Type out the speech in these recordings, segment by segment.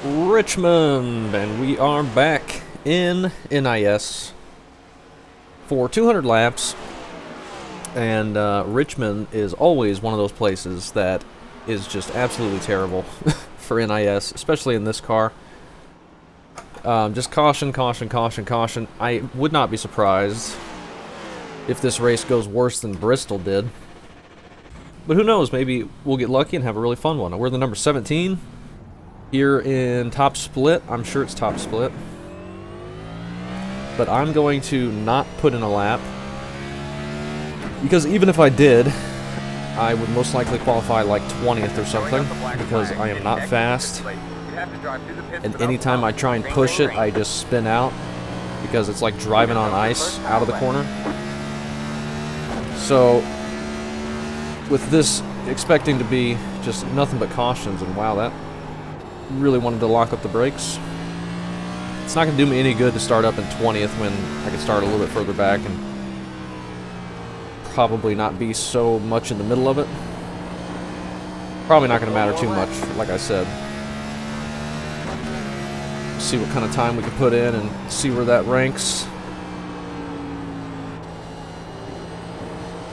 Richmond, and we are back in NIS for 200 laps. And Richmond is always one of those places that is just absolutely terrible for NIS, especially in this car. Just caution, caution, caution, caution. I would not be surprised if this race goes worse than Bristol did. But who knows, maybe we'll get lucky and have a really fun one. We're the number 17 here in Top Split. I'm sure it's Top Split. But I'm going to not put in a lap, because even if I did, I would most likely qualify like 20th or something, because I am not fast. And anytime I try and push it, I just spin out, because it's like driving on ice out of the corner. So with this expecting to be just nothing but cautions, and wow, that really wanted to lock up the brakes. It's not going to do me any good to start up in 20th when I could start a little bit further back and probably not be so much in the middle of it. Probably not going to matter too much, like I said. See what kind of time we can put in and see where that ranks.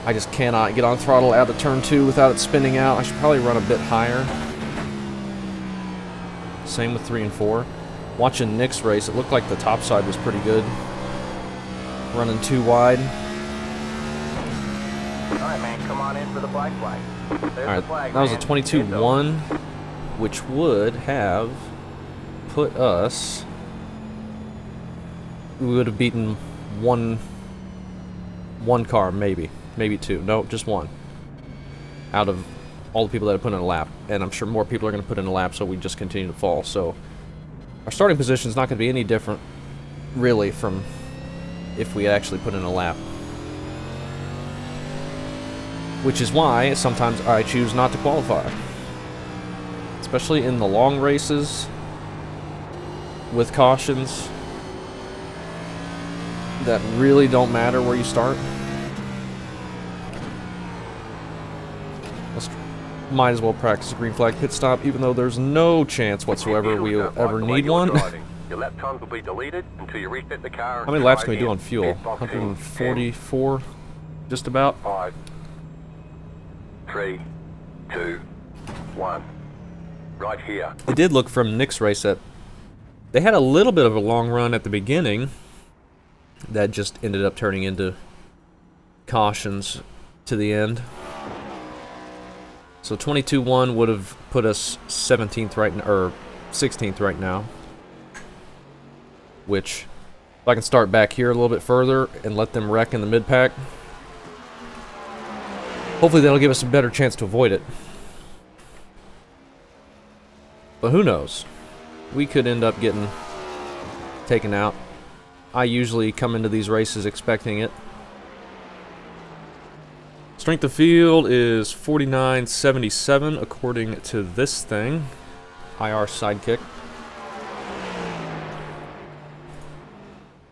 I just cannot get on throttle out of turn 2 without it spinning out. I should probably run a bit higher. Same with 3 and 4. Watching Nick's race, it looked like the top side was pretty good. Running too wide. Alright, man, come on in for the black flag. Alright, that was a 22-1, which would have put us... We would have beaten one car, maybe. Maybe two. No, just one. Out of all the people that have put in a lap. And I'm sure more people are going to put in a lap, so we just continue to fall. So our starting position is not going to be any different, really, from if we actually put in a lap. Which is why sometimes I choose not to qualify. Especially in the long races with cautions that really don't matter where you start. Might as well practice a green flag pit stop, even though there's no chance whatsoever we'll ever need one. Your lap times will be deleted until you reset the car. How many laps can we do on fuel? 144, just about. 5, 3, 2, 1. Right here. It did look from Nick's race that they had a little bit of a long run at the beginning that just ended up turning into cautions to the end. So 22-1 would have put us 17th right now, or 16th right now. Which, if I can start back here a little bit further and let them wreck in the mid-pack, hopefully that'll give us a better chance to avoid it. But who knows? We could end up getting taken out. I usually come into these races expecting it. Strength of field is 49.77 according to this thing. IR Sidekick.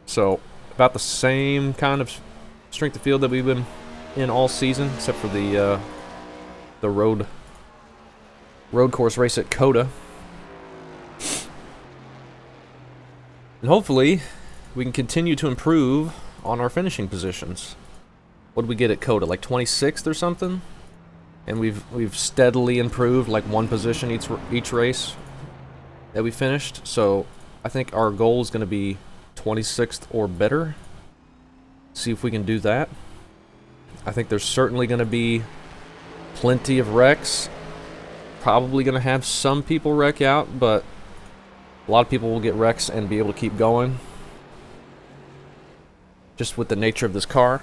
So, about the same kind of strength of field that we've been in all season, except for the road course race at Coda. And hopefully, we can continue to improve on our finishing positions. What did we get at Coda? Like 26th or something? And we've steadily improved like one position each race that we finished. So I think our goal is going to be 26th or better. See if we can do that. I think there's certainly going to be plenty of wrecks. Probably going to have some people wreck out, but a lot of people will get wrecks and be able to keep going. Just with the nature of this car.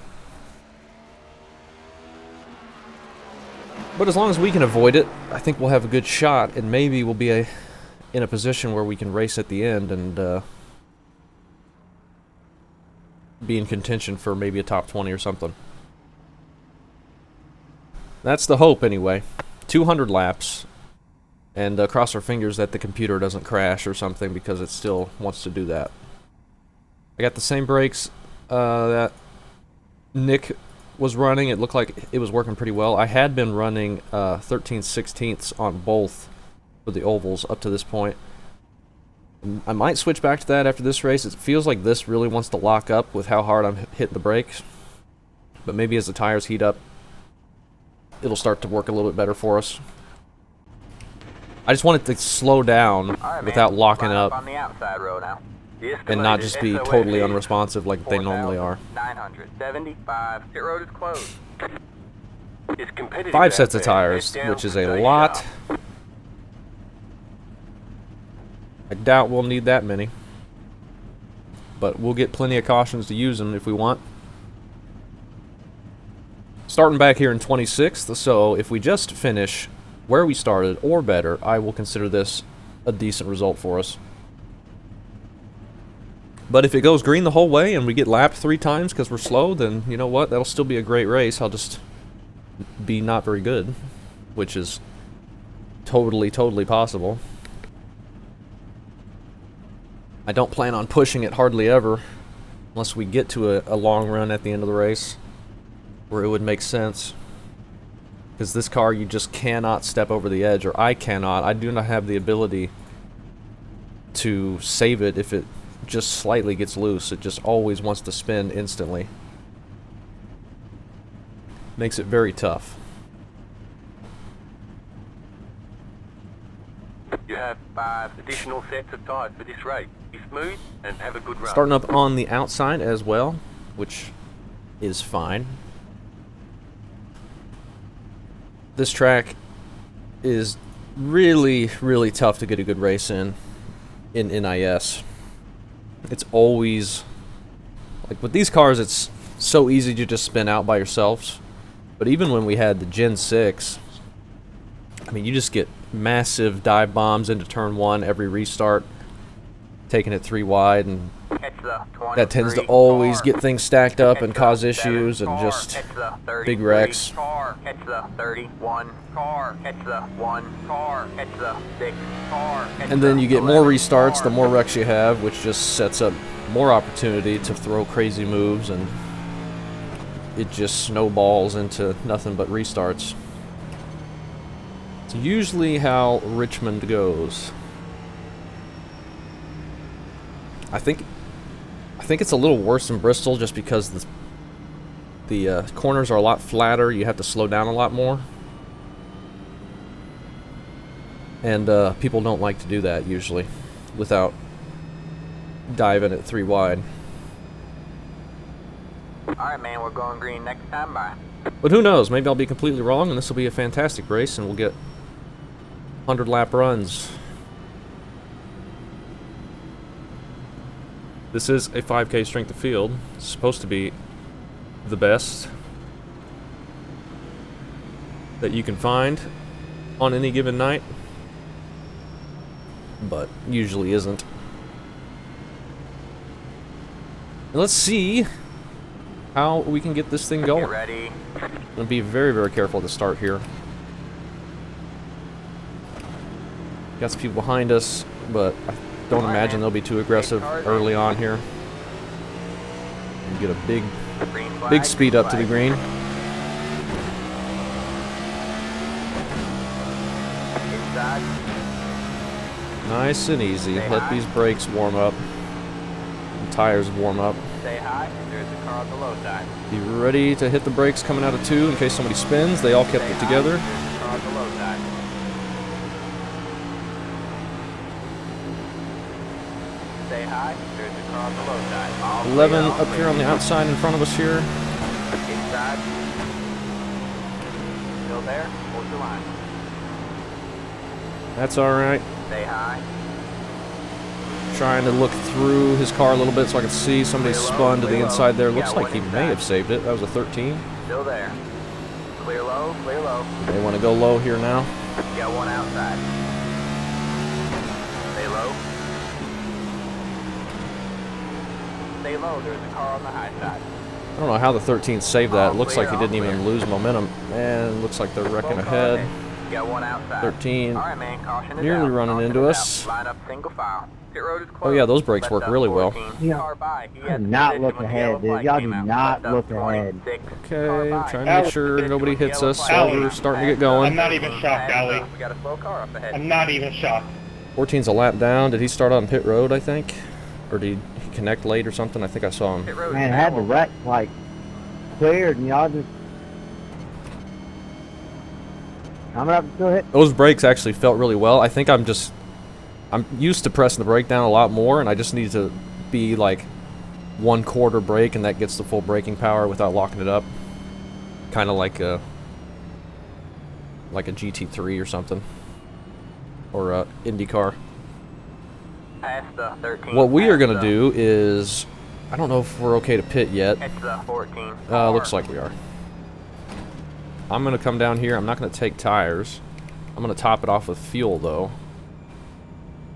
But as long as we can avoid it, I think we'll have a good shot, and maybe we'll be in a position where we can race at the end and be in contention for maybe a top 20 or something. That's the hope, anyway. 200 laps, and cross our fingers that the computer doesn't crash or something, because it still wants to do that. I got the same brakes that Nick was running. It looked like it was working pretty well. I had been running 13/16 on both for the ovals up to this point. I might switch back to that after this race. It feels like this really wants to lock up with how hard I'm hitting the brakes. But maybe as the tires heat up, it'll start to work a little bit better for us. I just want it to slow down without locking up on the outside row now. and not just be totally unresponsive like they normally are. 975. Pit road is closed. It's competitive. 5 sets of tires, which is a lot. I doubt we'll need that many, but we'll get plenty of cautions to use them if we want. Starting back here in 26th, so if we just finish where we started or better, I will consider this a decent result for us. But if it goes green the whole way and we get lapped 3 times because we're slow, then you know what? That'll still be a great race. I'll just be not very good, which is totally possible. I don't plan on pushing it hardly ever unless we get to a long run at the end of the race where it would make sense. Because this car, you just cannot step over the edge, or I cannot. I do not have the ability to save it if it just slightly gets loose. It just always wants to spin instantly. Makes it very tough. You have 5 additional sets of tires for this race. Be smooth and have a good run. Starting up on the outside as well, which is fine. This track is really tough to get a good race in NIS. It's always, like with these cars, it's so easy to just spin out by yourselves. But even when we had the Gen 6, I mean, you just get massive dive bombs into turn 1 every restart, taking it 3 wide, and that tends to always get things stacked up and cause issues and just big wrecks. And then you get more restarts the more wrecks you have, which just sets up more opportunity to throw crazy moves, and it just snowballs into nothing but restarts. It's usually how Richmond goes. I think it's a little worse than Bristol just because the corners are a lot flatter. You have to slow down a lot more. And people don't like to do that usually without diving at 3 wide. Alright, man, we're going green next time. Bye. But who knows? Maybe I'll be completely wrong and this will be a fantastic race and we'll get 100 lap runs. This is a 5K strength of field. It's supposed to be the best that you can find on any given night, but usually isn't. And let's see how we can get this thing going. Get ready. I'm going to be very careful to start here. Got some people behind us, but I don't imagine they'll be too aggressive early on here. And get a big speed up to the green. Nice and easy. Let these brakes warm up. The tires warm up. Say hi. There's a car on the low side. Be ready to hit the brakes coming out of 2 in case somebody spins. They all kept it together. There's a car on the low side. Say hi. There's a car on the low side. 11 up here on the outside in front of us here. Inside. Still there? Hold your line. That's alright. Say hi. Trying to look through his car a little bit so I can see somebody spun to the inside there. Looks like he may have saved it. That was a 13. Still there. Clear low, clear low. They want to go low here now. Got one outside. Stay low. Stay low, there's a car on the high side. I don't know how the 13 saved that. It looks like he didn't even lose momentum. And it looks like they're wrecking ahead. Got one outside. 13 All right, man, caution is nearly out. running Caution into is us. out. Line up single file. Pit road is Oh closed. yeah, those brakes Left work up really well. 14. Yeah. Car by. He Do has not position look when the ahead, yellow dude. flag Y'all came do out. not Left up look ahead. 26. Okay, Car I'm by. trying to make sure nobody hits us while we're starting to get I'm going. not even shocked, Ali. We got a slow car up ahead. I'm not even shocked. 14's a lap down. Did he start on pit road, I think? Or did he connect late or something? I think I saw him. Pit road. Man, I had the wreck like cleared and y'all just coming up to hit. Those brakes actually felt really well. I think I'm used to pressing the brake down a lot more, and I just need to be like 1/4 brake, and that gets the full braking power without locking it up. Kind of like a GT3 or something, or a IndyCar. Past the 13. What we are gonna do is, I don't know if we're okay to pit yet. It's the 14. Looks like we are. I'm gonna come down here. I'm not gonna take tires. I'm gonna top it off with fuel though.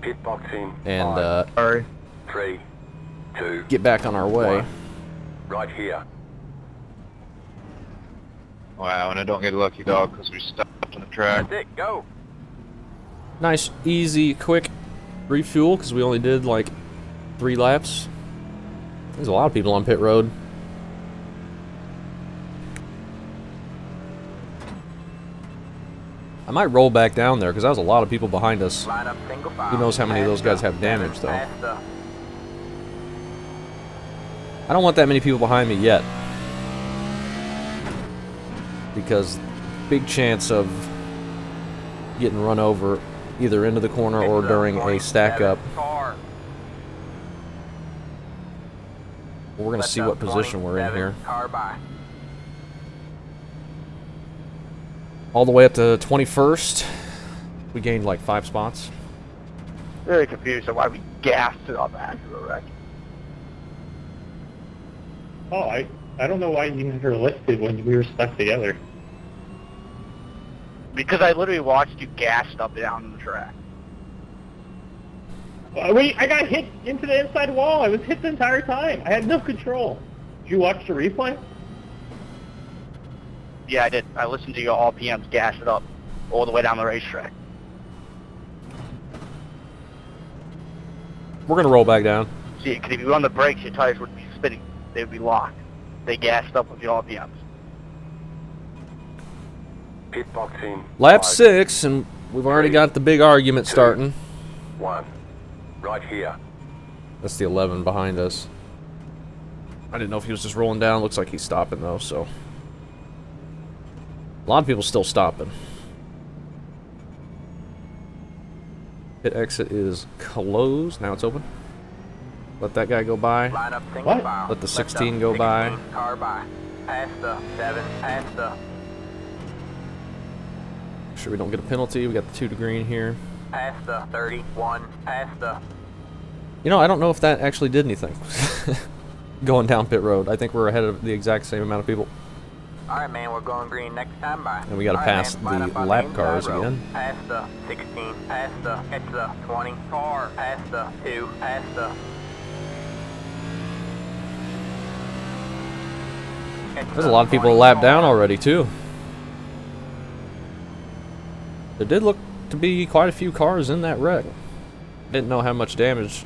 Pit box in. And Sorry. 3, 2. get back on our way. 1. Right here. Wow, and I don't get a lucky dog because we stopped on the track. That's it. Go. Nice, easy, quick refuel because we only did like 3 laps. There's a lot of people on pit road. I might roll back down there because that was a lot of people behind us. Line up single file. Who knows how many of those guys have damage though. I don't want that many people behind me yet, because big chance of getting run over either into the corner or during a stack up. We're gonna see what position we're in here. Car by. All the way up to 21st. We gained like 5 spots. Very confused on why we gassed it on the actual wreck. Oh, I don't know why you never listed when we were stuck together. Because I literally watched you gassed up and down the track. Wait, I got hit into the inside wall. I was hit the entire time. I had no control. Did you watch the replay? Yeah, I did. I listened to your all PMs gas it up all the way down the racetrack. We're gonna roll back down. See, because if you run the brakes, your tires would be spinning. They would be locked. They gassed up with your RPMs. Pit box in. Lap 5, 6, and we've already got the big argument 2, starting. 1. Right here. That's the 11 behind us. I didn't know if he was just rolling down. Looks like he's stopping though, so. A lot of people still stopping. Pit exit is closed. Now it's open. Let that guy go by. Line up single What? file. Let the Left 16 up, go by. 16, car by. Past the 7. Past the. Make sure we don't get a penalty. We got the 2 to green here. Past the 31. Past the. You know, I don't know if that actually did anything. Going down pit road. I think we're ahead of the exact same amount of people. Alright, man, we're going green next time by. And we gotta All pass man, line the up on lap inside cars road. again. Past the 16. Past the. It's the 20. Car. Past the 2. Past the. There's a lot of people a lap down already, too. There did look to be quite a few cars in that wreck. Didn't know how much damage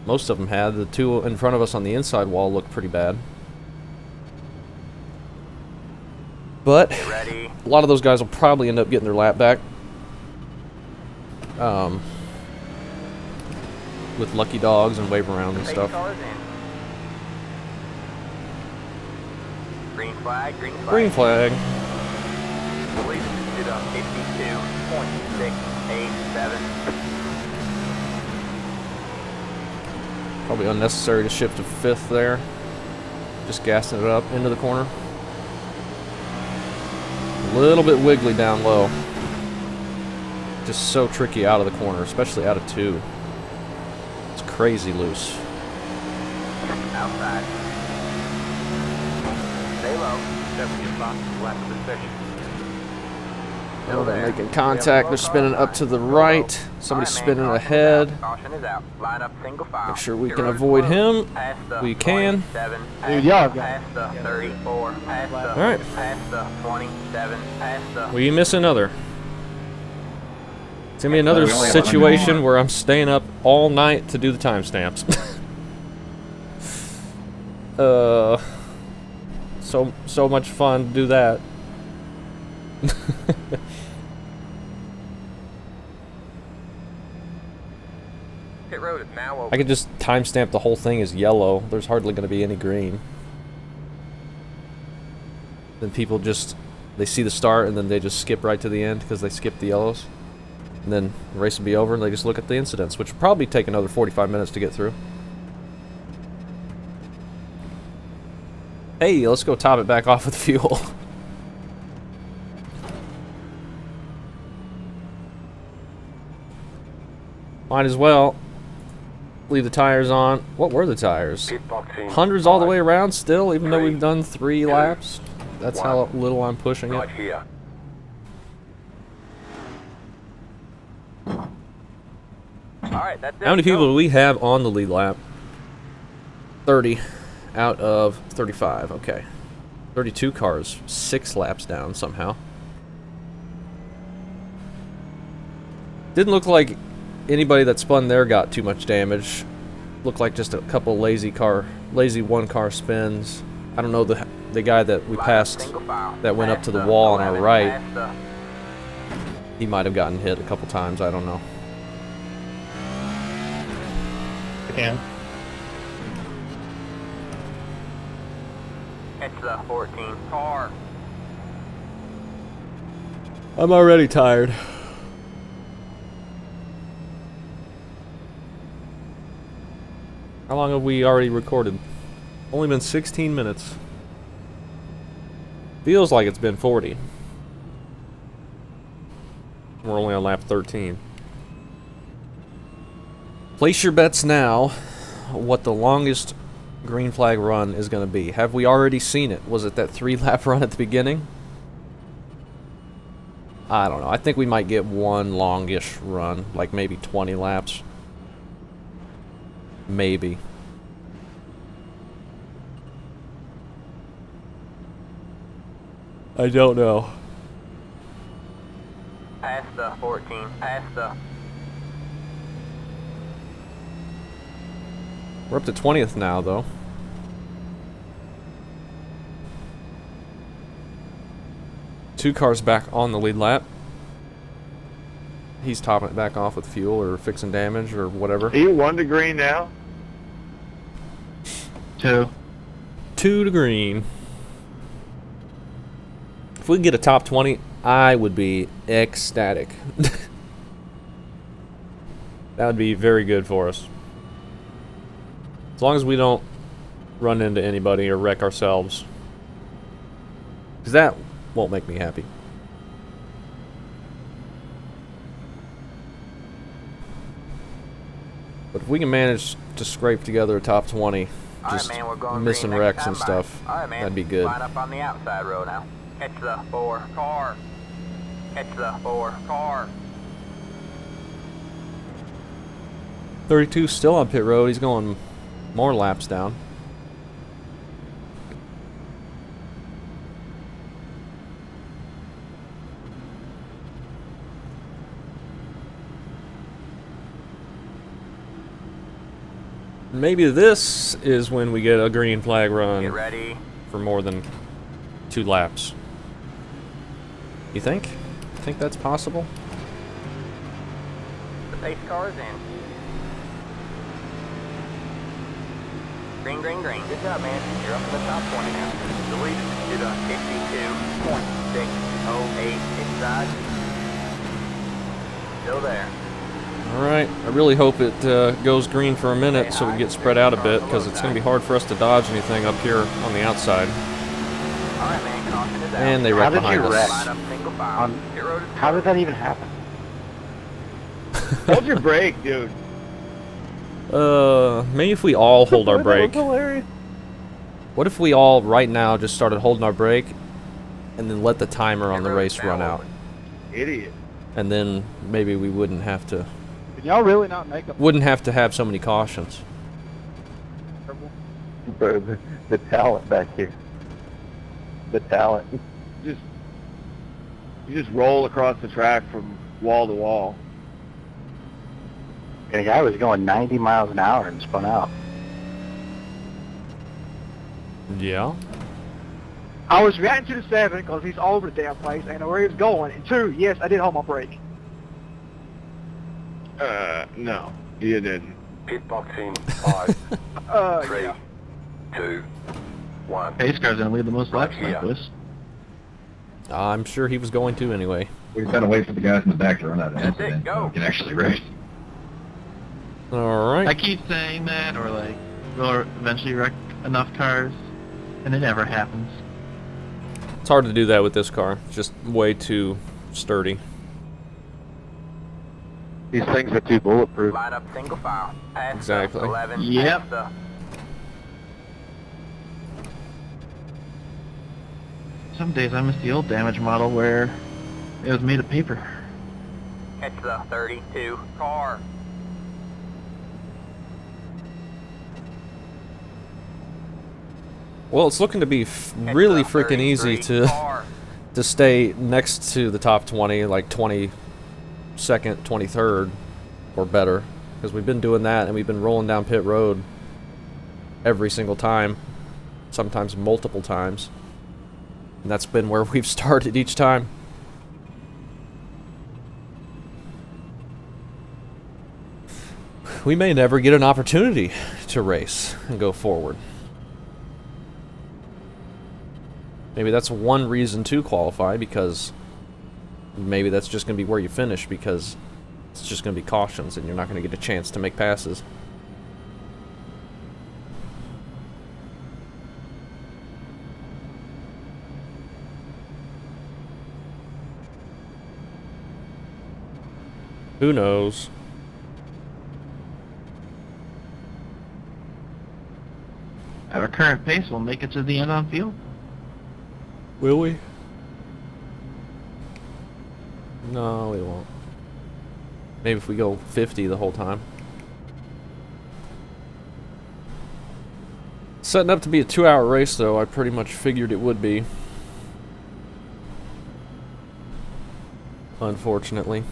most of them had. The 2 in front of us on the inside wall looked pretty bad. But Ready. a lot of those guys will probably end up getting their lap back. With lucky dogs and wave around and Pace stuff. cars in. Green flag. Green flag. Green flag. Police to the 52.687. Probably unnecessary to shift to 5th there. Just gassing it up into the corner. A little bit wiggly down low. Just so tricky out of the corner, especially out of 2. It's crazy loose. Outside. Stay low. 70 spots left of the session. Oh, they're making contact. They're spinning up to the right. Somebody's spinning ahead. Caution is out. Line up single file. Make sure we Your can road avoid closed. him. Past the We can. 27, Dude, y'all got past the 34, past the, Alright. past the 27, past the. We miss another. It's gonna be another we only have situation where I'm staying up all night to do the timestamps. So much fun to do that. Pit road is now open. I could just timestamp the whole thing as yellow. There's hardly going to be any green. Then people just, they see the start and then they just skip right to the end because they skip the yellows. And then the race will be over and they just look at the incidents, which will probably take another 45 minutes to get through. Hey, let's go top it back off with fuel. Might as well leave the tires on. What were the tires? Hundreds all the way around still, even though we've done 3 laps. That's how little I'm pushing it. Right here. Alright, that's it. How many people Go. do we have on the lead lap? 30 out of 35. Okay. 32 cars. 6 laps down somehow. Didn't look like anybody that spun there got too much damage. Looked like just a couple lazy one-car spins. I don't know the guy that we passed that went up to the wall on our right. He might have gotten hit a couple times. I don't know. I can. It's the 14 car. I'm already tired. How long have we already recorded? Only been 16 minutes. Feels like it's been 40. We're only on lap 13. Place your bets now what the longest green flag run is going to be. Have we already seen it? Was it that 3-lap run at the beginning? I don't know. I think we might get one longish run, like maybe 20 laps. Maybe. I don't know. Past the 14. Past the... We're up to 20th now, though. Two cars back on the lead lap. He's topping it back off with fuel or fixing damage or whatever. Are you 1 to green now? 2. 2 to green. If we can get a top 20, I would be ecstatic. That would be very good for us. As long as we don't run into anybody or wreck ourselves. Because that won't make me happy. But if we can manage to scrape together a top 20, just Alright, man, we're going missing green next wrecks and time stuff, by. Alright, man. that'd be good. Line up on the outside road now. Catch the 4 car. Catch the 4 car. 32 still on pit road. He's going more laps down. Maybe this is when we get a green flag Get run ready. for more than 2 laps. You think? Think that's possible? The pace car is in. Green, green, green. Good job, man. You're up in the top 20 now. The lead is to the 52.608 inside. Still there. Alright, I really hope it goes green for a minute so we get spread out a bit, because it's going to be hard for us to dodge anything up here on the outside. Alright, man. Caution is out. And they wreck How did behind you us. wreck? Line up single file. Pit road is How did that even happen? Hold your brake, dude. Maybe if we all hold our That brake. was hilarious. What if we all, right now, just started holding our brake and then let the timer on the race run out? Idiot. And then maybe we wouldn't have to Can y'all really not make a have so many cautions. Bro, the talent back here. The talent. You just roll across the track from wall to wall. And the guy was going 90 miles an hour and spun out. Yeah. I was reacting to the 7 because he's all over the damn place. I know where he was going. And 2, yes, I did hold my brake. No, you didn't. Pit box in 5, 3, Yeah. 2, 1. Pace car's gonna lead the most laps Yeah. like this. I'm sure he was going to anyway. We just gotta wait for the guys in the back to run out of That's it, incident so go. we can actually race. All right. I keep saying that, or like, we'll eventually wreck enough cars, and it never happens. It's hard to do that with this car. It's just way too sturdy. These things are too bulletproof. Line up single file. Past Exactly. the 11. Yep. Past the Some days I miss the old damage model where it was made of paper. catch the 32 car. Well, it's looking to be Catch really the freaking easy 33 car. to stay next to the top 20, like 22nd, 23rd, or better. Because we've been doing that, and we've been rolling down pit road every single time. Sometimes multiple times. And that's been where we've started each time. We may never get an opportunity to race and go forward. Maybe that's one reason to qualify, because maybe that's just going to be where you finish, because it's just going to be cautions and you're not going to get a chance to make passes. Who knows? At our current pace, we'll make it to the end on field. Will we? No, we won't. Maybe if we go 50 the whole time. Setting up to be a 2-hour race, though. I pretty much figured it would be. Unfortunately.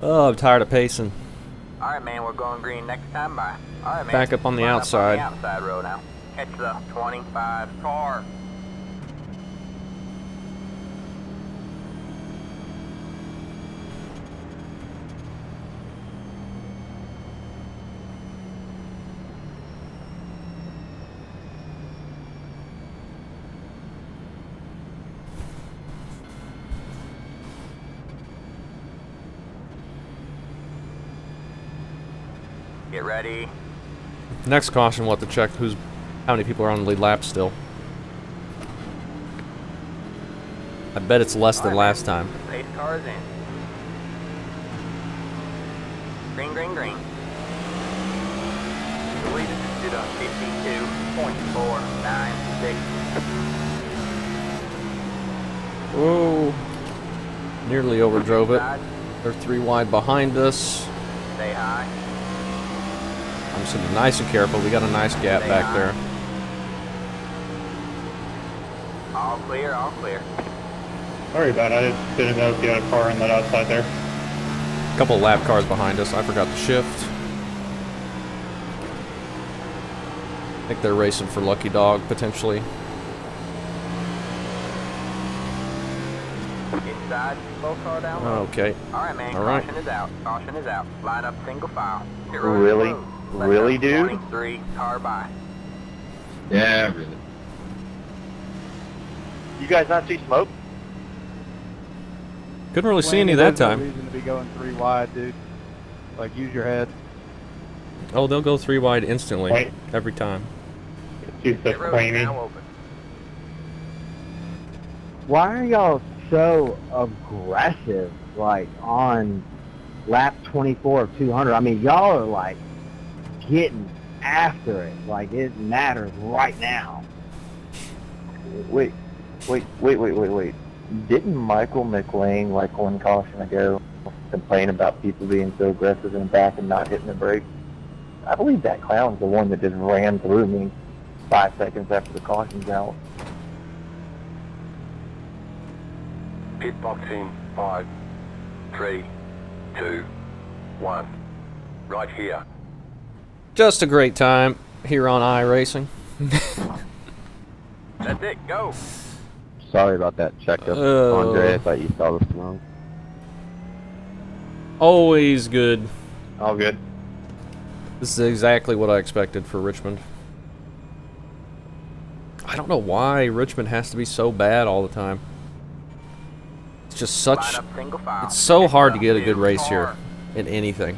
Oh, I'm tired of pacing. Alright, man, we're going green next time by. Alright, man. Back up on the Line outside. Up on the outside row now. Catch the 25 car. Get ready. Next caution, we'll have to check how many people are on the lead lap still. I bet it's less than last time. Race cars in. Green, green, green. The lead is to the 52.496. Whoa. Nearly overdrove it. Side, They're 3 wide behind us. stay high. I'm just gonna be nice and careful. We got a nice gap back there. All clear, all clear. Sorry about it. I didn't know if you had a car on that outside there. A couple of lap cars behind us. I forgot to shift. I think they're racing for Lucky Dog, potentially. Inside, low car down low. Okay. Alright, man, All right. caution is out. Caution is out. Line up single file. Get Really? low. Really, dude? 23 car by. Yeah, really. You guys not see smoke? Couldn't really see any that There's no time. reason to be going 3 wide, dude. Like, use your head. Oh, they'll go 3 wide instantly. Right. Every time. She's Pit road is claiming. now open. Why are y'all so aggressive, like, on lap 24 of 200? I mean, y'all are, like, getting after it. Like, it matters right now. Wait. Didn't Michael McLean, like 1 caution ago, complain about people being so aggressive in the back and not hitting the brakes? I believe that clown's the one that just ran through me 5 seconds after the caution's out. Pit box in 5, 3, 2, 1. Right here. Just a great time. here on iRacing. That's it, go. Sorry about that checkup, Andre. I thought you saw this wrong. Always good. All good. This is exactly what I expected for Richmond. I don't know why Richmond has to be so bad all the time. It's just Line such... up single file. It's so hard to get a Two, good race car. here in anything.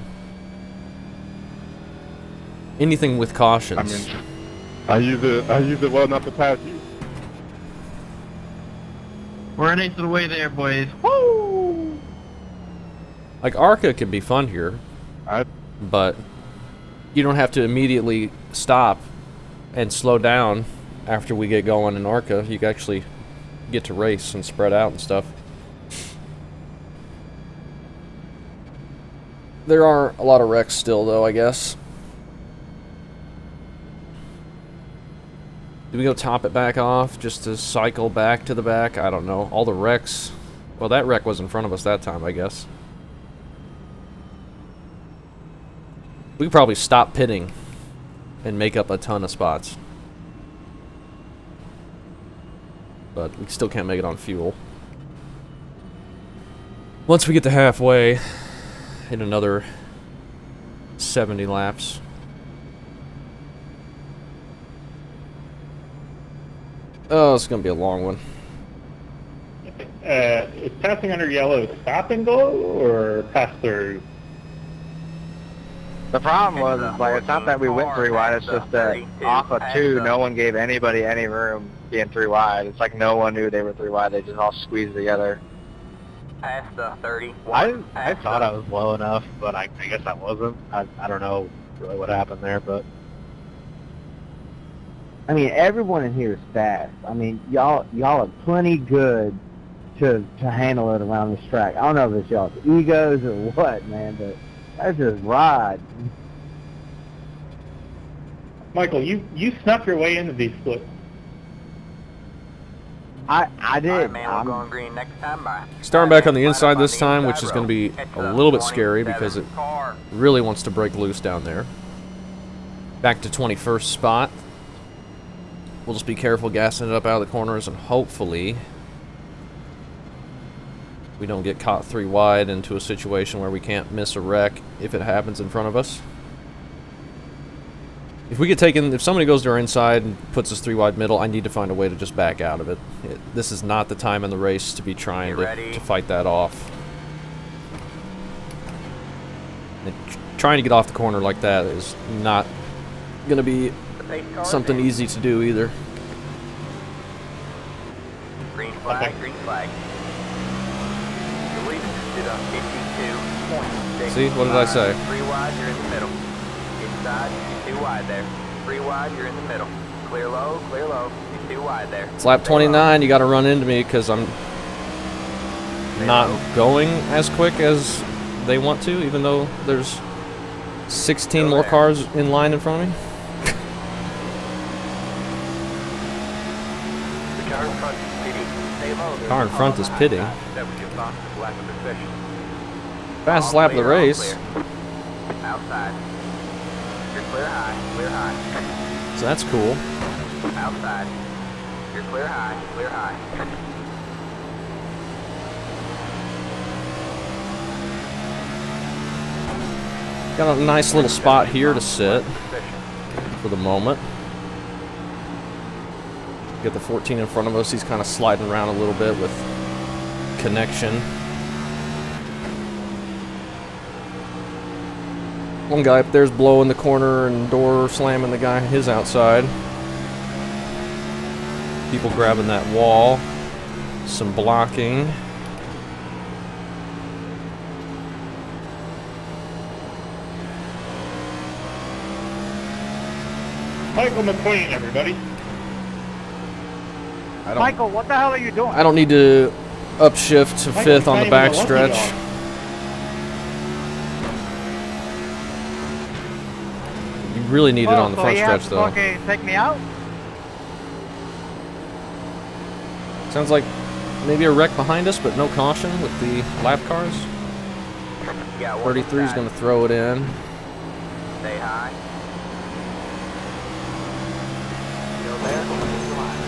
Anything with cautions. I use it well enough to pass you. We're an eighth of the way there, boys. Like, ARCA can be fun here, but you don't have to immediately stop and slow down after we get going in ARCA. You can actually get to race and spread out and stuff. There are a lot of wrecks still, though, I guess. Do we go top it back off just to cycle back to the back? I don't know. All the wrecks... Well, that wreck was in front of us that time, I guess. We could probably stop pitting and make up a ton of spots. But we still can't make it on fuel. Once we get to halfway, hit another 70 laps. Oh, it's gonna be a long one. Is passing under yellow stop and go or pass through? The problem was, is, like, it's not that we went 3 wide, it's just that off of 2, no one gave anybody any room being 3 wide. It's like no one knew they were 3 wide, they just all squeezed together. Past the 30. I thought I was low enough, but I guess I wasn't. I don't know really what happened there, but... I mean, everyone in here is fast. I mean, y'all are plenty good to handle it around this track. I don't know if it's y'all's egos or what, man, but that's just ride. Michael, you snuck your way into these splits. I Alright, did. man, we're going green next time. Bye. Starting back on the Line inside up on this the time, inside which is going to row. be It's a little bit 27 scary because it car. really wants to break loose down there. Back to 21st spot. We'll just be careful gassing it up out of the corners, and hopefully we don't get caught 3 wide into a situation where we can't miss a wreck if it happens in front of us. If we get taken, if somebody goes to our inside and puts us 3 wide middle, I need to find a way to just back out of it. This is not the time in the race to be trying to fight that off. And trying to get off the corner like that is not going to be something easy to do either. Green flag, green flag. Release to the 52.6. See, what did I say? 3 wide, you're in the middle. Inside, 2 wide there. 3 wide, you're in the middle. Clear low, 2 wide there. It's lap 29, you got to run into me because I'm not going as quick as they want to, even though there's 16 more cars in line in front of me. The car in front is pitting. Stay low. Car in front is pitting. That would give Fox a lack of position. Fastest lap of the race. Outside. You're clear high, clear high. So that's cool. Outside. You're clear high, clear high. Got a nice little spot here to sit for the moment. Get the 14 in front of us. He's kind of sliding around a little bit with connection. One guy up there's blowing the corner and door slamming the guy his outside. People grabbing that wall. Some blocking. Michael McQueen, everybody. Michael, what the hell are you doing? I don't need to upshift to Michael, 5th on the you're not even back a lucky stretch. dog. You really need it on the front so stretch though. Okay, take me out? Sounds like maybe a wreck behind us, but no caution with the lap cars. Yeah, 33 is going to throw it in. Stay high.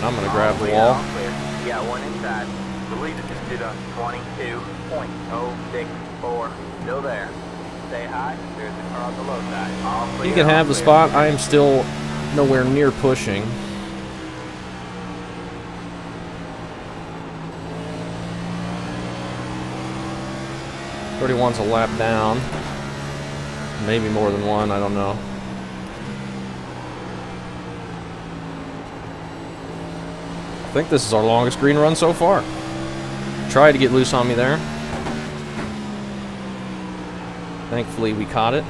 I'm gonna grab the Clear, wall. all clear. You got one inside. The leader just did a 22.064. Still there. Stay high. There's the car on the low side. All clear. You can have all the clear. spot. I am still nowhere near pushing. .31's a lap down. Maybe more than one, I don't know. I think this is our longest green run so far. Tried to get loose on me there. Thankfully we caught it.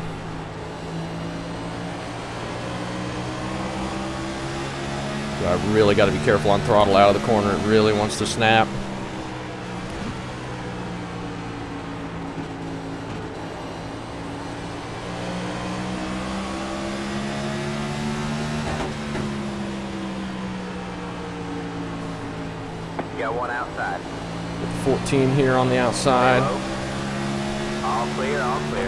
I really got to be careful on throttle out of the corner. It really wants to snap. You got one outside. 14 here on the outside. All clear, all clear.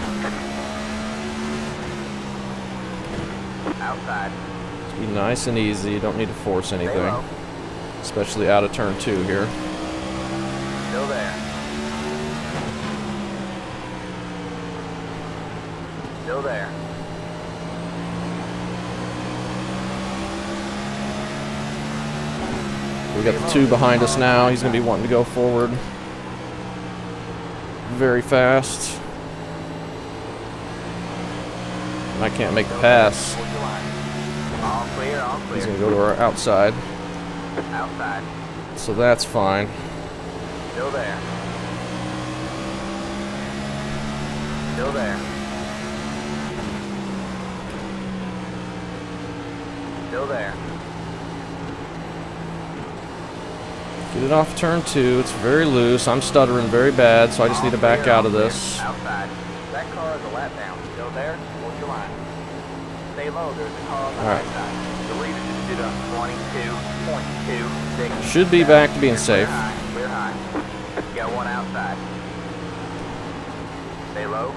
Outside. Be nice and easy. You don't need to force Stay anything. low. Especially out of turn 2 here. Still there. Still there. We got the 2 behind us now. He's going to be wanting to go forward very fast. And I can't make the pass. All clear, all clear. He's going to go to our outside. Outside. So that's fine. Still there. Still there. Still there. Get it off turn 2. It's very loose. I'm stuttering very bad, so I just need to back out of this. Outside. That car is a lap down. Still there? Hold your line. Stay low. There's a car on the right side. The leader just did a 22.26. Should be back to being safe. Clear high. You got one outside. Stay low.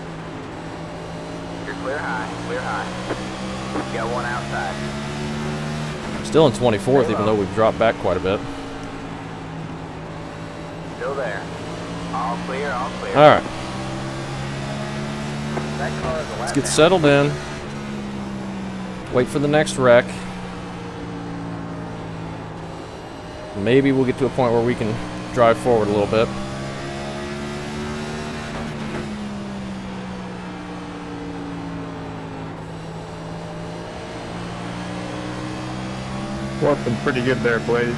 You're clear high. Clear high. You got one outside. Still in 24th, even though we've dropped back quite a bit. Still there. All clear, all clear. Alright. That car is a lap Let's get down. settled in. Wait for the next wreck. Maybe we'll get to a point where we can drive forward a little bit. Working pretty good there, Blaze.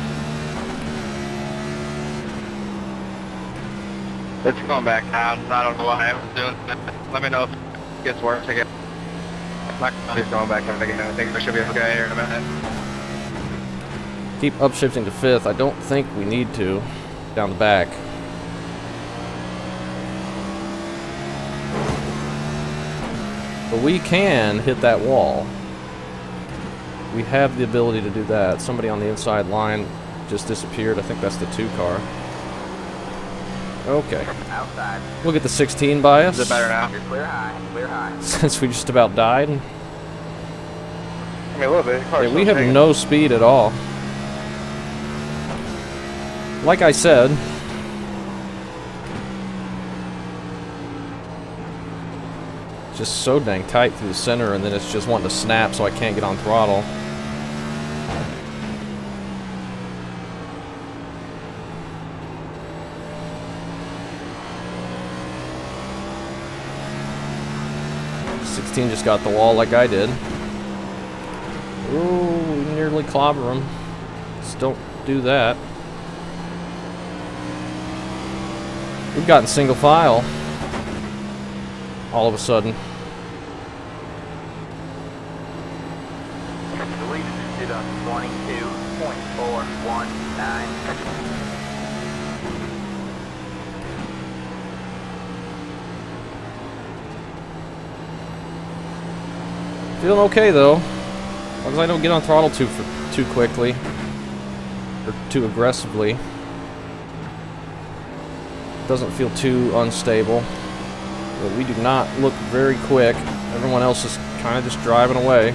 It's going back down. I don't know why I was doing it. Let me know if it gets worse again. My car's going back up again. I think we should be okay here in a minute. Keep upshifting to 5th. I don't think we need to. Down the back. But we can hit that wall. We have the ability to do that. Somebody on the inside line just disappeared. I think that's the 2 car. Okay. Outside. We'll get the 16 by us. Is it better now? You're clear high. Clear high. Since we just about died. I mean, a little bit. Yeah, we have no speed at all. Like I said, just so dang tight through the center, and then it's just wanting to snap, so I can't get on throttle. Just got the wall like I did. Ooh, we nearly clobber him. Just don't do that. We've gotten single file all of a sudden. The leader just did a 22.419. Feeling okay though, as long as I don't get on throttle too quickly or too aggressively. Doesn't feel too unstable. But we do not look very quick. Everyone else is kind of just driving away.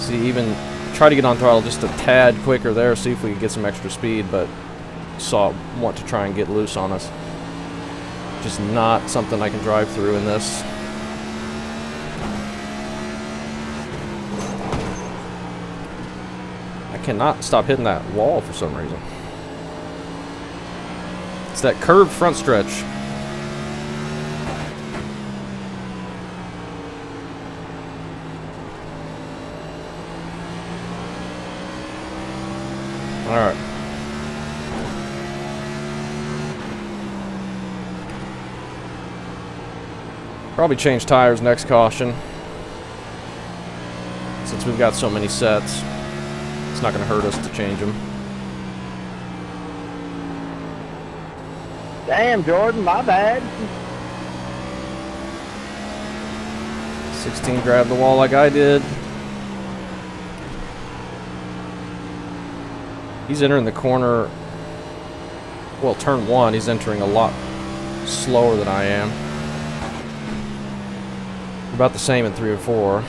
See, even try to get on throttle just a tad quicker there, see if we could get some extra speed, but saw it want to try and get loose on us. Just not something I can drive through in this. I cannot stop hitting that wall for some reason. It's that curved front stretch. Alright. Probably change tires next caution. Since we've got so many sets, it's not going to hurt us to change them. Damn, Jordan, my bad. 16 grabbed the wall like I did. He's entering the corner, well, turn 1, he's entering a lot slower than I am. About the same in 3 or 4.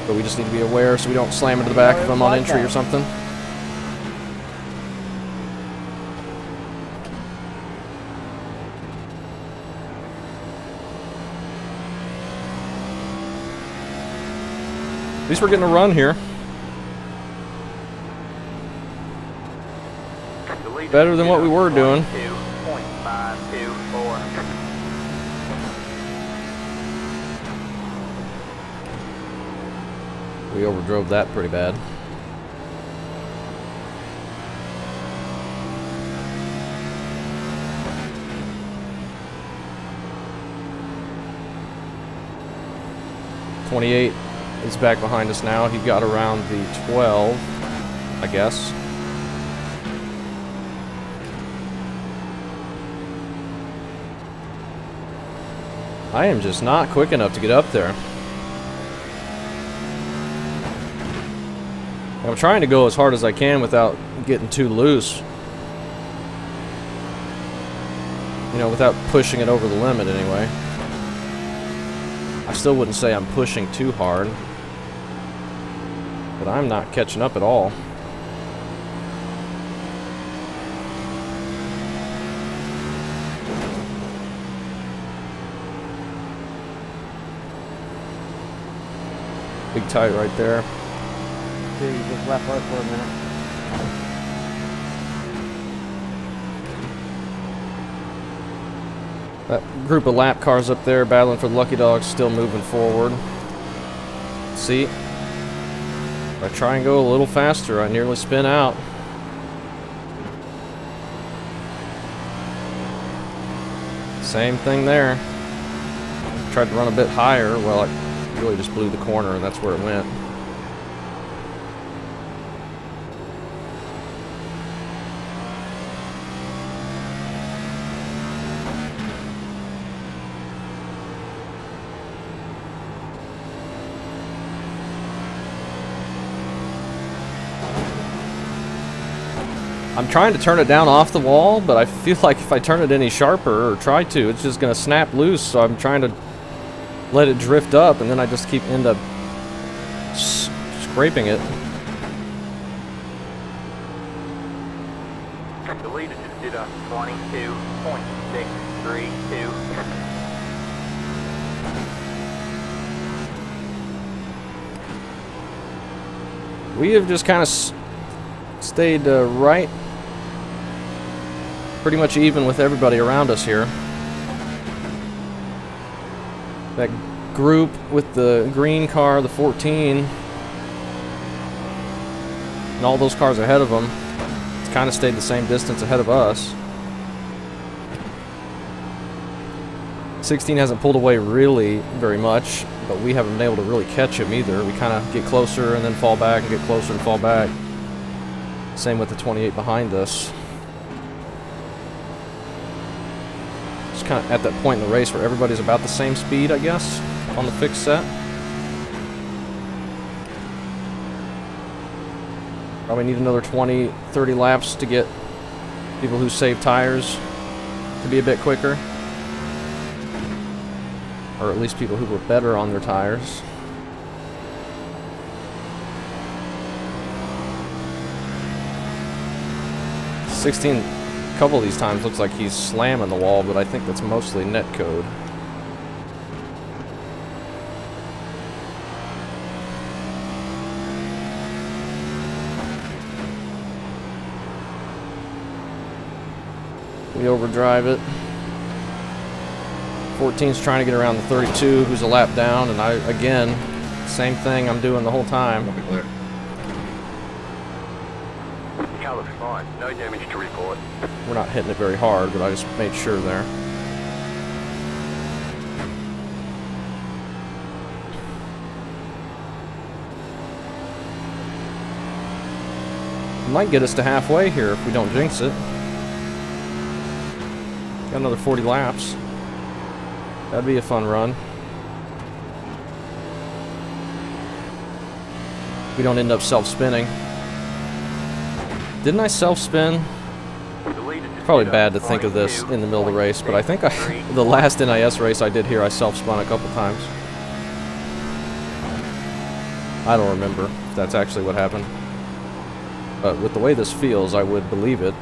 But we just need to be aware so we don't slam into the back if I'm on entry or something. At least we're getting a run here. Better than what we were doing. We overdrove that pretty bad. '28 is back behind us now. He got around the 12, I guess. I am just not quick enough to get up there. I'm trying to go as hard as I can without getting too loose. You know, without pushing it over the limit anyway. I still wouldn't say I'm pushing too hard, but I'm not catching up at all. Big tight right there. Dude, you just left us for a minute. That group of lap cars up there battling for the Lucky Dogs still moving forward. See? If I try and go a little faster, I nearly spin out. Same thing there. Tried to run a bit higher. Well, I really just blew the corner and that's where it went. I'm trying to turn it down off the wall, but I feel like if I turn it any sharper or try to, it's just going to snap loose. So I'm trying to let it drift up, and then I just end up scraping it. The leader just did a 22.632. We have just kind of stayed right, pretty much even with everybody around us here. That group with the green car, the 14, and all those cars ahead of them, it's kind of stayed the same distance ahead of us. 16 hasn't pulled away really very much, but we haven't been able to really catch him either. We kind of get closer and then fall back and get closer and fall back. Same with the 28 behind us. Just kind of at that point in the race where everybody's about the same speed, I guess, on the fixed set. Probably need another 20, 30 laps to get people who save tires to be a bit quicker. Or at least people who were better on their tires. A couple of these times looks like he's slamming the wall, but I think that's mostly netcode. We overdrive it. 14's trying to get around the 32, who's a lap down, and I, again, same thing I'm doing the whole time. I'll be clear. Car looks fine. No damage to report. We're not hitting it very hard, but I just made sure there. Might get us to halfway here if we don't jinx it. Got another 40 laps. That'd be a fun run. We don't end up self-spinning. Didn't I self-spin? Probably bad to think of this in the middle of the race, but I think the last NIS race I did here, I self-spun a couple times. I don't remember if that's actually what happened. But with the way this feels, I would believe it.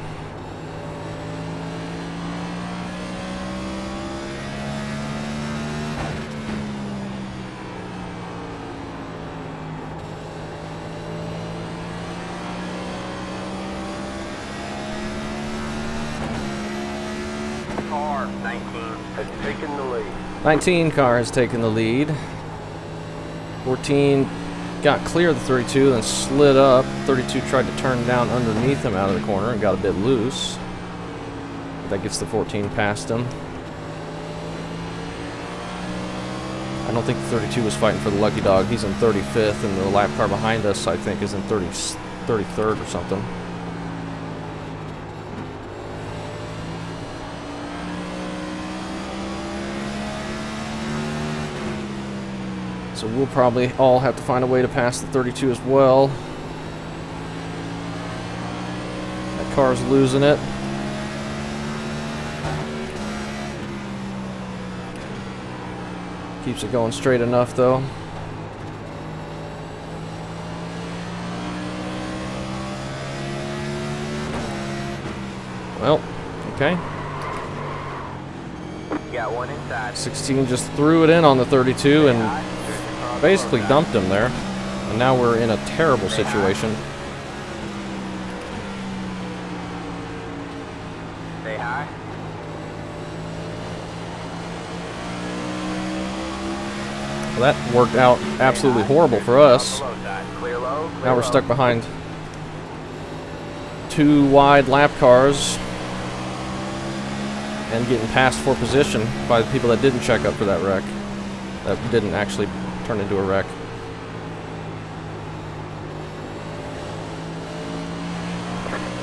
Car 19 has taken the lead. 19 car has taken the lead. 14 got clear of the 32, then slid up. 32 tried to turn down underneath him out of the corner and got a bit loose. That gets the 14 past him. I don't think the 32 was fighting for the lucky dog. He's in 35th, and the lap car behind us, I think, is in 33rd or something. So we'll probably all have to find a way to pass the 32 as well. That car's losing it. Keeps it going straight enough though. Well, okay. Got one inside. 16 just threw it in on the 32 and basically dumped him there. And now we're in a terrible situation. Say hi. Well, that worked out absolutely horrible for us. Clear low, clear Now we're low. stuck behind two wide lap cars and getting passed for position by the people that didn't check up for that wreck. That didn't actually turn into a wreck.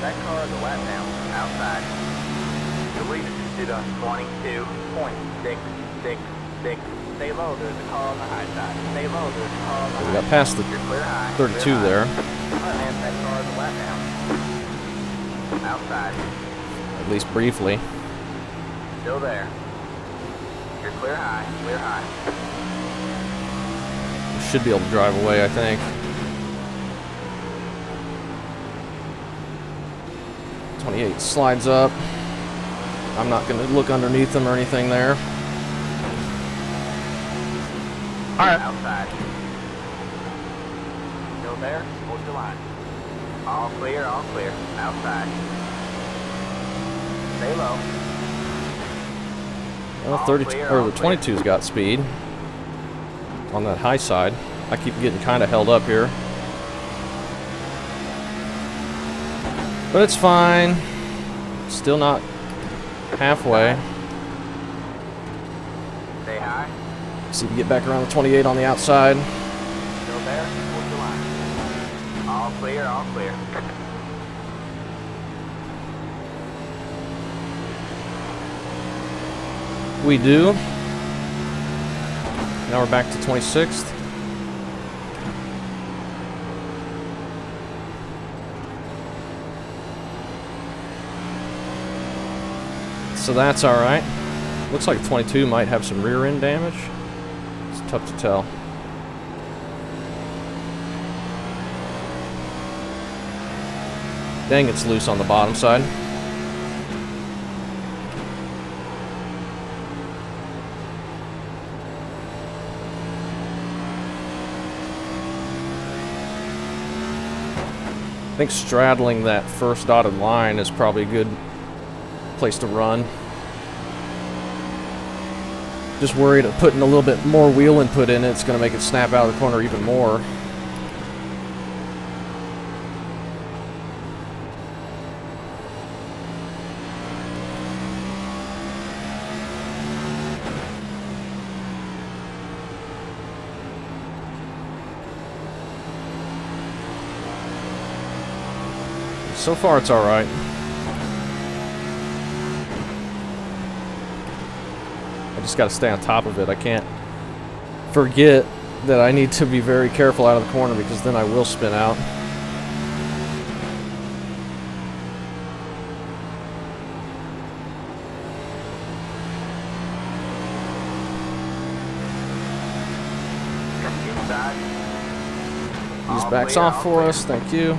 That car is a lap down, outside. The lead is stood on 22.666. Stay low, there's a car on the high side. Stay low, there's a car on the We high got side. past the You're clear high. 32 clear high. there. Alright, man, that car is a lap down. Outside. At least briefly. Still there. You're clear high, clear high. We should be able to drive away, I think. 28 slides up. I'm not going to look underneath them or anything there. Alright. Outside. Still there? Hold your line. All clear, all clear. Outside. Stay low. Well, 32 or the 22's got speed on that high side. I keep getting kind of held up here, but it's fine. Still not halfway. Stay high. See if we get back around the 28 on the outside. Still there? Hold your line. All clear, all clear. We do. Now we're back to 26th. So that's alright. Looks like 22 might have some rear end damage. Tough to tell. Dang, it's loose on the bottom side. I think straddling that first dotted line is probably a good place to run. Just worried of putting a little bit more wheel input in it, it's going to make it snap out of the corner even more. So far, it's all right. I just got to stay on top of it. I can't forget that I need to be very careful out of the corner because then I will spin out. He's backs off for us. Thank you.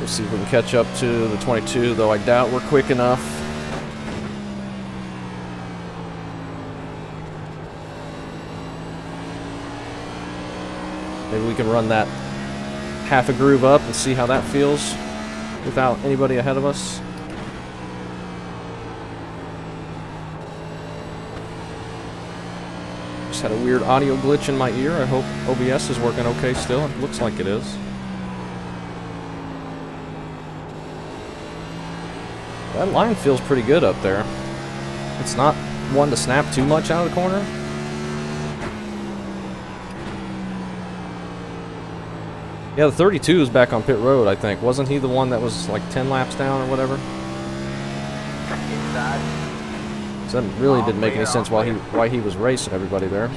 We'll see if we can catch up to the 22, though I doubt we're quick enough. Maybe we can run that half a groove up and see how that feels without anybody ahead of us. Just had a weird audio glitch in my ear. I hope OBS is working okay still. It looks like it is. That line feels pretty good up there. It's not one to snap too much out of the corner. Yeah, the 32 is back on pit road, I think. Wasn't he the one that was like 10 laps down or whatever? So that really didn't make any sense why he was racing everybody there.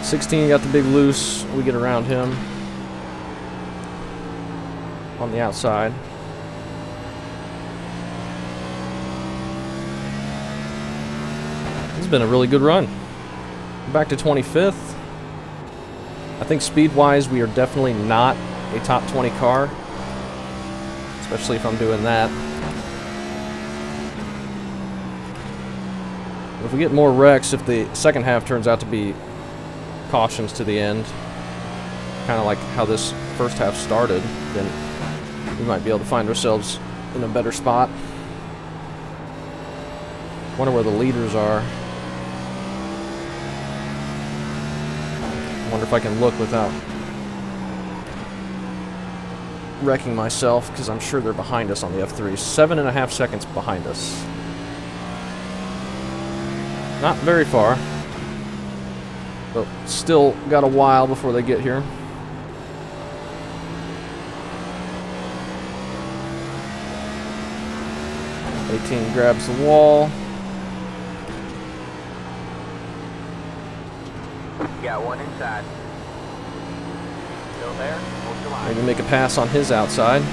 '16 got the big loose. We get around him on the outside. This has been a really good run. Back to 25th. I think speed-wise, we are definitely not a top 20 car, especially if I'm doing that. If we get more wrecks, if the second half turns out to be cautions to the end, kind of like how this first half started, then we might be able to find ourselves in a better spot. Wonder where the leaders are. Wonder if I can look without wrecking myself, because I'm sure they're behind us on the F3. 7.5 seconds behind us. Not very far. But still got a while before they get here. '18 grabs the wall. Got one inside. Still there? Hold the line. Maybe make a pass on his outside.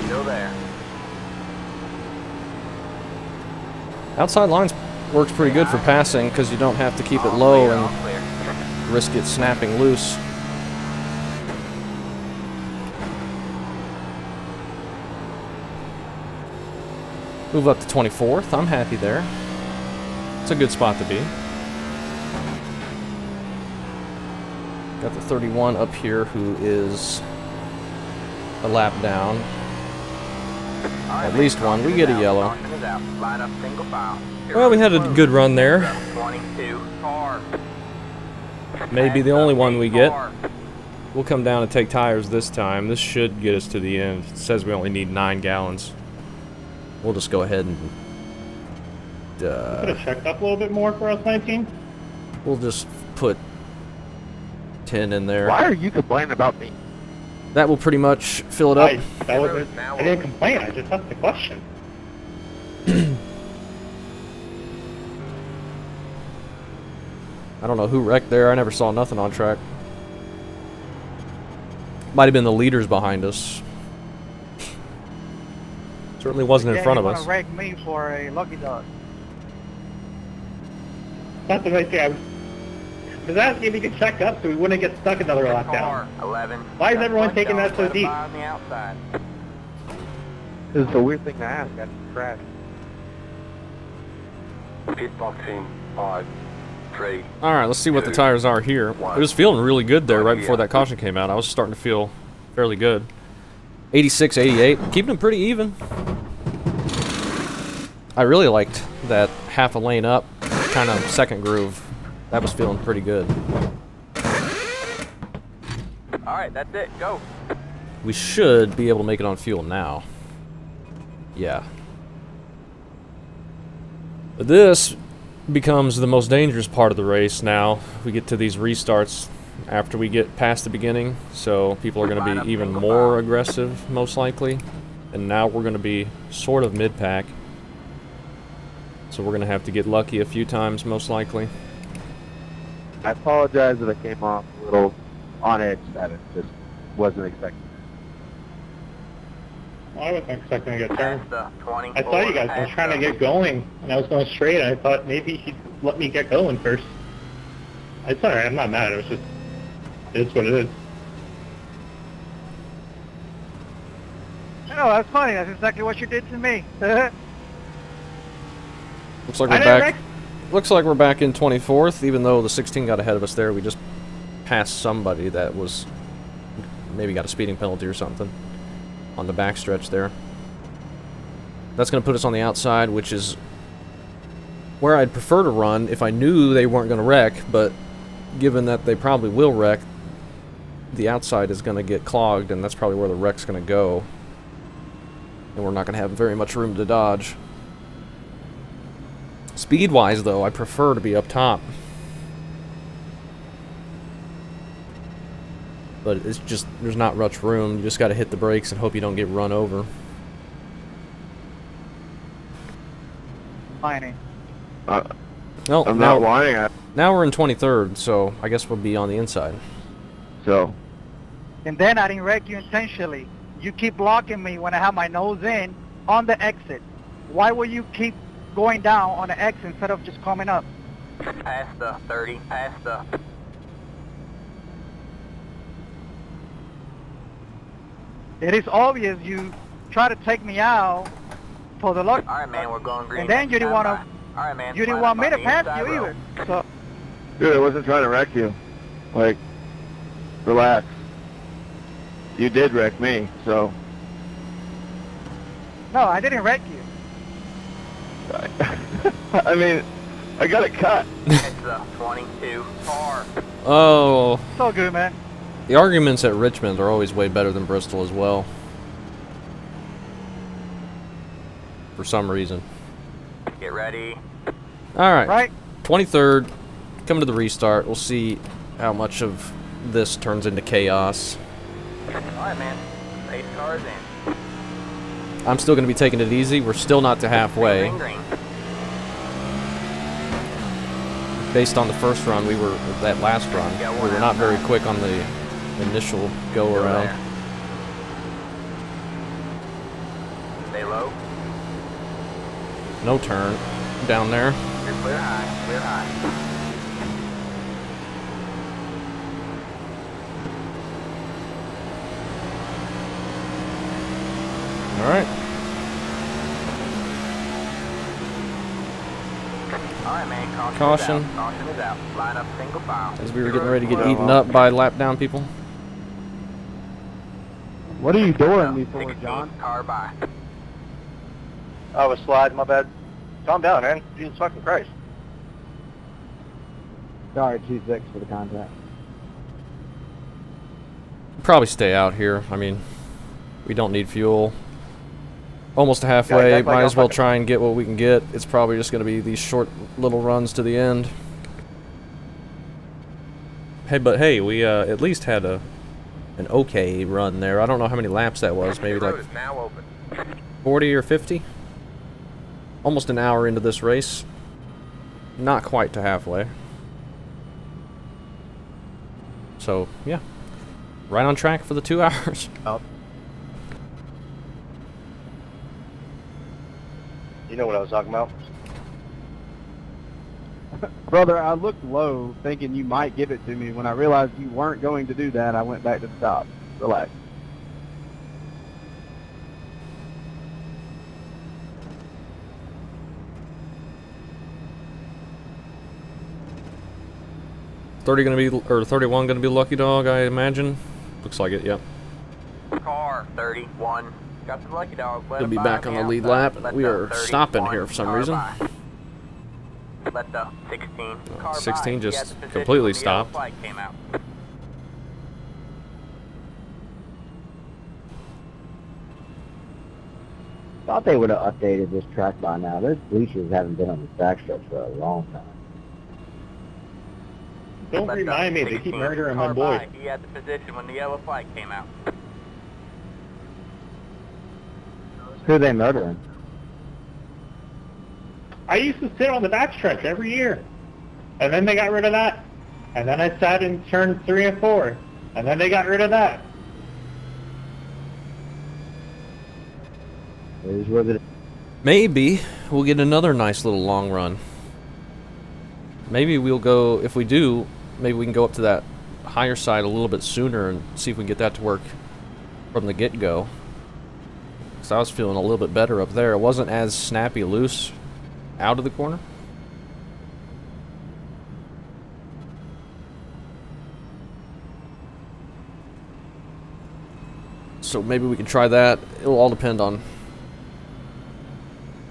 Still there. Outside lines works pretty good for passing because you don't have to keep it low and risk it snapping loose. Move up to 24th. I'm happy there. It's a good spot to be. Got the 31 up here who is a lap down. At least one. We get a yellow. Well, we had a good run there. Maybe the only one we get. We'll come down and take tires this time. This should get us to the end. It says we only need 9 gallons. We'll just go ahead and... Could have checked up a little bit more for us, 19. We'll just put 10 in there. Why are you complaining about me? That will pretty much fill it up. I didn't complain, I just asked the question. I don't know who wrecked there. I never saw nothing on track. Might have been the leaders behind us. Certainly wasn't in front of us. You want to rank me for a lucky dog. That's the right thing. I was asking if you could check up so we wouldn't get stuck another lap down. 11. Why is everyone taking that so deep? On the outside. This is a weird thing to ask. I just crashed. Pit box in 5, 3. All right, let's see what the tires are here. I was feeling really good there right before that caution came out. I was starting to feel fairly good. 86, 88, keeping them pretty even. I really liked that half a lane up, kind of second groove. That was feeling pretty good. All right, that's it. Go. We should be able to make it on fuel now. Yeah. But this becomes the most dangerous part of the race now. We get to these restarts after we get past the beginning, so people are going to be even more aggressive, most likely. And now we're going to be sort of mid-pack. So we're going to have to get lucky a few times, most likely. I apologize if I came off a little on edge. That it just wasn't expecting. Well, I wasn't expecting to get turned. Past the 20. I saw you guys were trying to get going, and I was going straight, and I thought maybe he'd let me get going first. It's alright, I'm not mad, it was just, it's what it is. Oh, that's funny. That's exactly what you did to me. Looks like we're back. Looks like we're back in 24th, even though the 16 got ahead of us there. We just passed somebody that was maybe got a speeding penalty or something on the backstretch there. That's going to put us on the outside, which is where I'd prefer to run if I knew they weren't going to wreck, but given that they probably will wreck, the outside is going to get clogged, and that's probably where the wreck's going to go. And we're not going to have very much room to dodge. Speed-wise, though, I prefer to be up top. But it's just, there's not much room. You just got to hit the brakes and hope you don't get run over. Whining. No, I'm not whining. Now we're in 23rd, so I guess we'll be on the inside. So. And then I didn't wreck you intentionally. You keep blocking me when I have my nose in on the exit. Why will you keep going down on the X instead of just coming up? Past the 30. Past the... It is obvious you try to take me out for the luck. All right, man, we're going green. And then you didn't want to. All right, man. You didn't want me to pass you either. So. Dude, I wasn't trying to wreck you. Like, relax. You did wreck me, so. No, I didn't wreck you. I mean, I got it cut. It's a 22 far. Oh. So good, man. The arguments at Richmond are always way better than Bristol as well. For some reason. Get ready. Alright. Right. 23rd. Coming to the restart. We'll see how much of this turns into chaos. Alright, man. 8 cars in. I'm still going to be taking it easy. We're still not to halfway. Green, green. Based on the first run, that last run, we were not very quick on the initial go-around. Stay low. No turn down there. You're clear high. Clear high. Alright. Alright, man. Caution. Caution is out. Line up single file. As we were getting ready to get eaten up by lap down people. What are you doing me for, 16 John? car by. I was sliding, my bad. Calm down, man. Jesus fucking Christ. Sorry, 2-6 for the contact. Probably stay out here. I mean, we don't need fuel. Almost halfway. Might as well try and get what we can get. It's probably just going to be these short little runs to the end. Hey, but hey, we at least had an okay run there. I don't know how many laps that was. Maybe like 40 or 50? Almost an hour into this race. Not quite to halfway. So, yeah. Right on track for the 2 hours. You know what I was talking about? Brother, I looked low thinking you might give it to me. When I realized you weren't going to do that, I went back to the top. Relax. .30 gonna be, or 31 gonna be lucky dog, I imagine. Looks like it, yep. Car 31. Got the lucky dog. He'll be back on the lead lap. We are stopping here for some reason. Let the 16 car 16 by. just He had the position completely when the yellow stopped. flag came out. Thought they would have updated this track by now. Those bleachers haven't been on the backstretch for a long time. Don't Let the remind me, they 16 keep murdering car my boy. by. He had the position when the yellow flag came out. Who are they murdering? I used to sit on the backstretch every year. And then they got rid of that. And then I sat in turn 3 and 4. And then they got rid of that. It is what it is. Maybe we'll get another nice little long run. Maybe we'll go, if we do, maybe we can go up to that higher side a little bit sooner and see if we can get that to work from the get-go. Because I was feeling a little bit better up there. It wasn't as snappy loose out of the corner. So maybe we can try that. It'll all depend on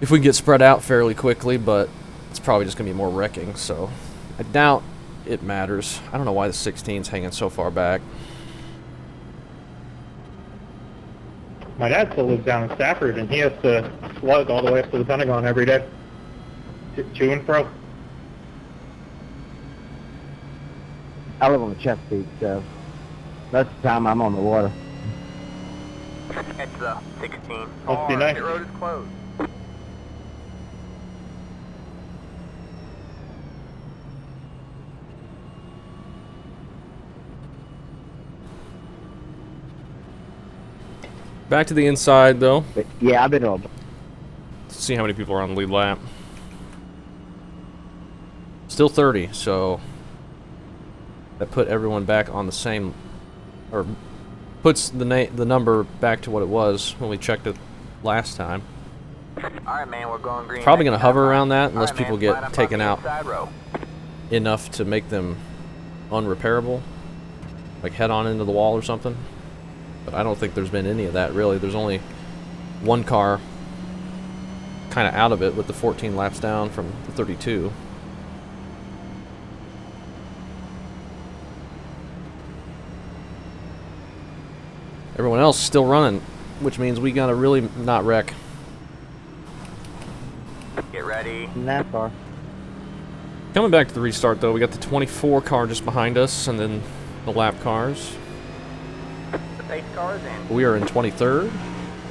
if we can get spread out fairly quickly, but it's probably just going to be more wrecking, so I doubt it matters. I don't know why the 16's hanging so far back. My dad still lives down in Stafford, and he has to slug all the way up to the Pentagon every day. To and fro. I live on the Chesapeake, so most of the time I'm on the water. It's the 16 Must car. be nice. The road is closed. Back to the inside, though. But yeah, I've been on. See how many people are on the lead lap. Still 30, so that put everyone back on the same, or puts the number back to what it was when we checked it last time. Alright, man, we're going green. Probably next going to hover time. around that unless Alright, people man, line get up taken on the out inside row. enough to make them unrepairable, like head on into the wall or something. But I don't think there's been any of that, really. There's only one car kind of out of it with the 14 laps down from the 32. Everyone else still running, which means we gotta really not wreck. Get ready. NASCAR. Coming back to the restart, though, we got the 24 car just behind us, and then the lap cars. The pace car is in. We are in 23rd.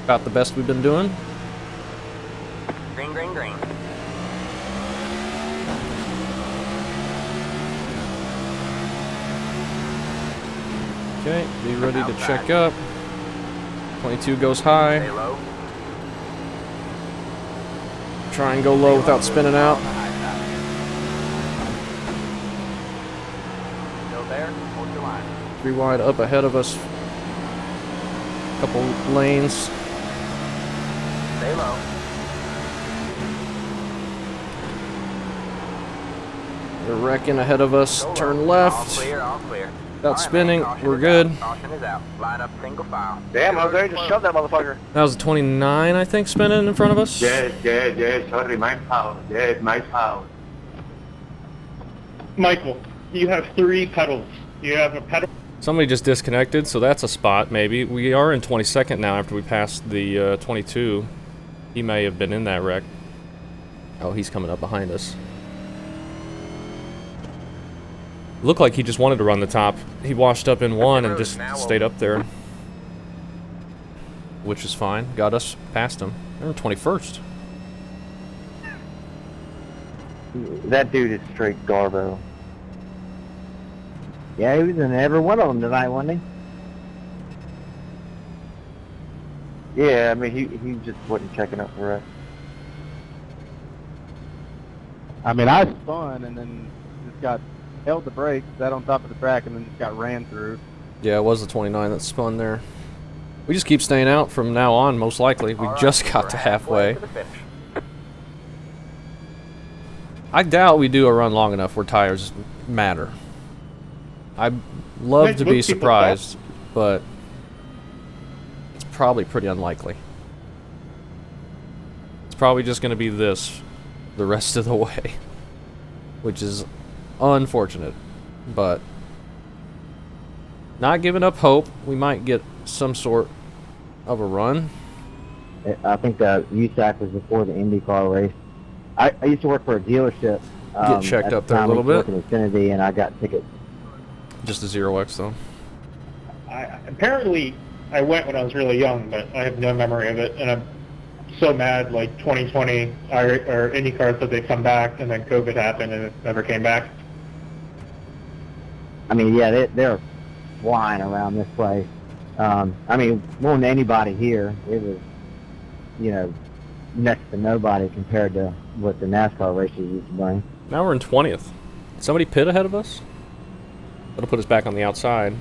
About the best we've been doing. Green, green, green. Okay, be ready to check up. 22 goes high. Stay low. Try and go low without spinning out. Still there. Hold your line. 3 wide up ahead of us. Couple lanes. Stay low. They're wrecking ahead of us. Go Turn low. All left. clear, all clear. Without Alright, spinning, man, caution we're is good. out. Caution is out. Line up single file. Damn, I was ready to Close. shove that motherfucker. That was a 29, I think, spinning in front of us. Yes, sorry, my fault. Yes, my fault. Michael, you have 3 pedals. You have a pedal. Somebody just disconnected, so that's a spot, maybe. We are in 22nd now after we passed the 22. He may have been in that wreck. Oh, he's coming up behind us. Looked like he just wanted to run the top. He washed up in 1 and just stayed up there. Which is fine. Got us past him. We're in 21st. That dude is straight Garbo. Yeah, he was in every one of them tonight, wasn't he? Yeah, I mean, he just wasn't checking up for us. I mean, I spun and then just got held the brakes, sat on top of the track, and then just got ran through. Yeah, it was the 29 that spun there. We just keep staying out from now on, most likely. We just got to halfway. To the finish. I doubt we do a run long enough where tires matter. I'd love to be surprised, but it's probably pretty unlikely. It's probably just going to be this the rest of the way, which is unfortunate, but not giving up hope. We might get some sort of a run. I think the USAC was before the IndyCar race. I used to work for a dealership. Get checked up there a little bit. In Xfinity, and I got tickets. Just a 0X though. Apparently, I went when I was really young, but I have no memory of it, and I'm so mad. Like 2020, or IndyCar said they'd come back, and then COVID happened, and it never came back. I mean, yeah, they're flying around this place. I mean, more than anybody here, it was, you know, next to nobody compared to what the NASCAR races used to bring. Now we're in 20th. Did somebody pit ahead of us? That'll put us back on the outside.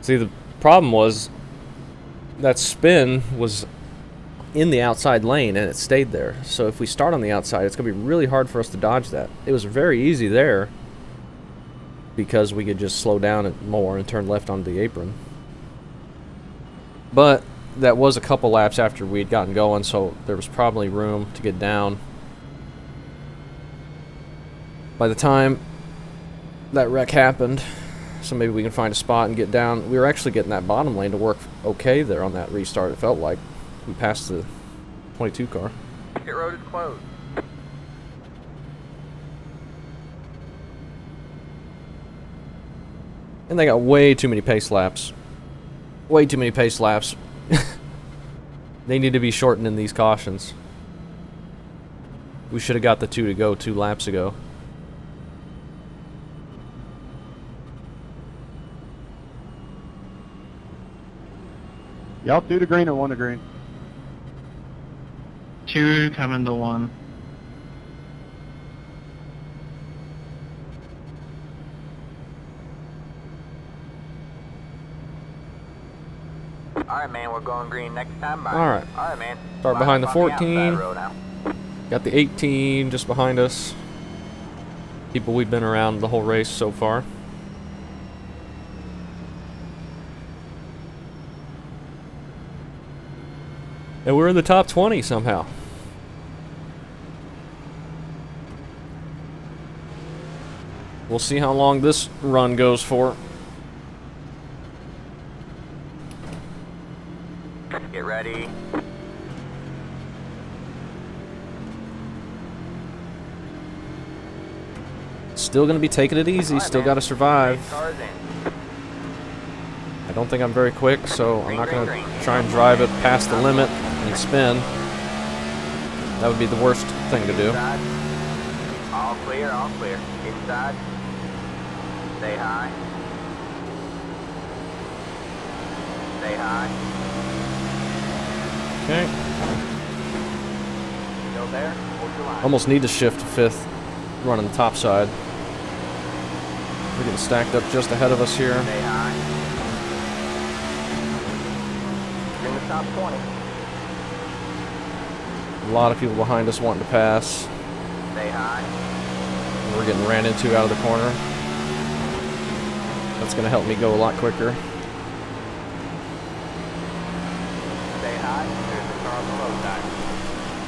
See, the problem was that spin was in the outside lane and it stayed there. So if we start on the outside, it's going to be really hard for us to dodge that. It was very easy there because we could just slow down it more and turn left onto the apron. But that was a couple laps after we'd gotten going, so there was probably room to get down. By the time that wreck happened, so maybe we can find a spot and get down. We were actually getting that bottom lane to work okay there on that restart. It felt like we passed the 22 car. Pit road is closed. And they got way too many pace laps. Way too many pace laps. They need to be shortened in these cautions. We should have got the 2 to go 2 laps ago. Y'all 2 to green or 1 to green? 2 coming to 1. All right, man, we're going green next time. Bye. All right. All right, man. Start Line behind the up on 14. outside row now. Got the 18 just behind us. People we've been around the whole race so far. And we're in the top 20 somehow. We'll see how long this run goes for. Get ready. Still going to be taking it easy. All right, Still man. got to survive. Race cars in. I don't think I'm very quick, so I'm not going to try and drive it past the limit and spin. That would be the worst thing to do. Inside. All clear, all clear. Inside. Stay high. Stay high. Okay. Still there? Hold your line. Almost need to shift to 5th, running the top side. We're getting stacked up just ahead of us here. Stay high. You're in the top 20. A lot of people behind us wanting to pass. Stay high. We're getting ran into out of the corner. That's going to help me go a lot quicker. Stay high. There's the car on the low side.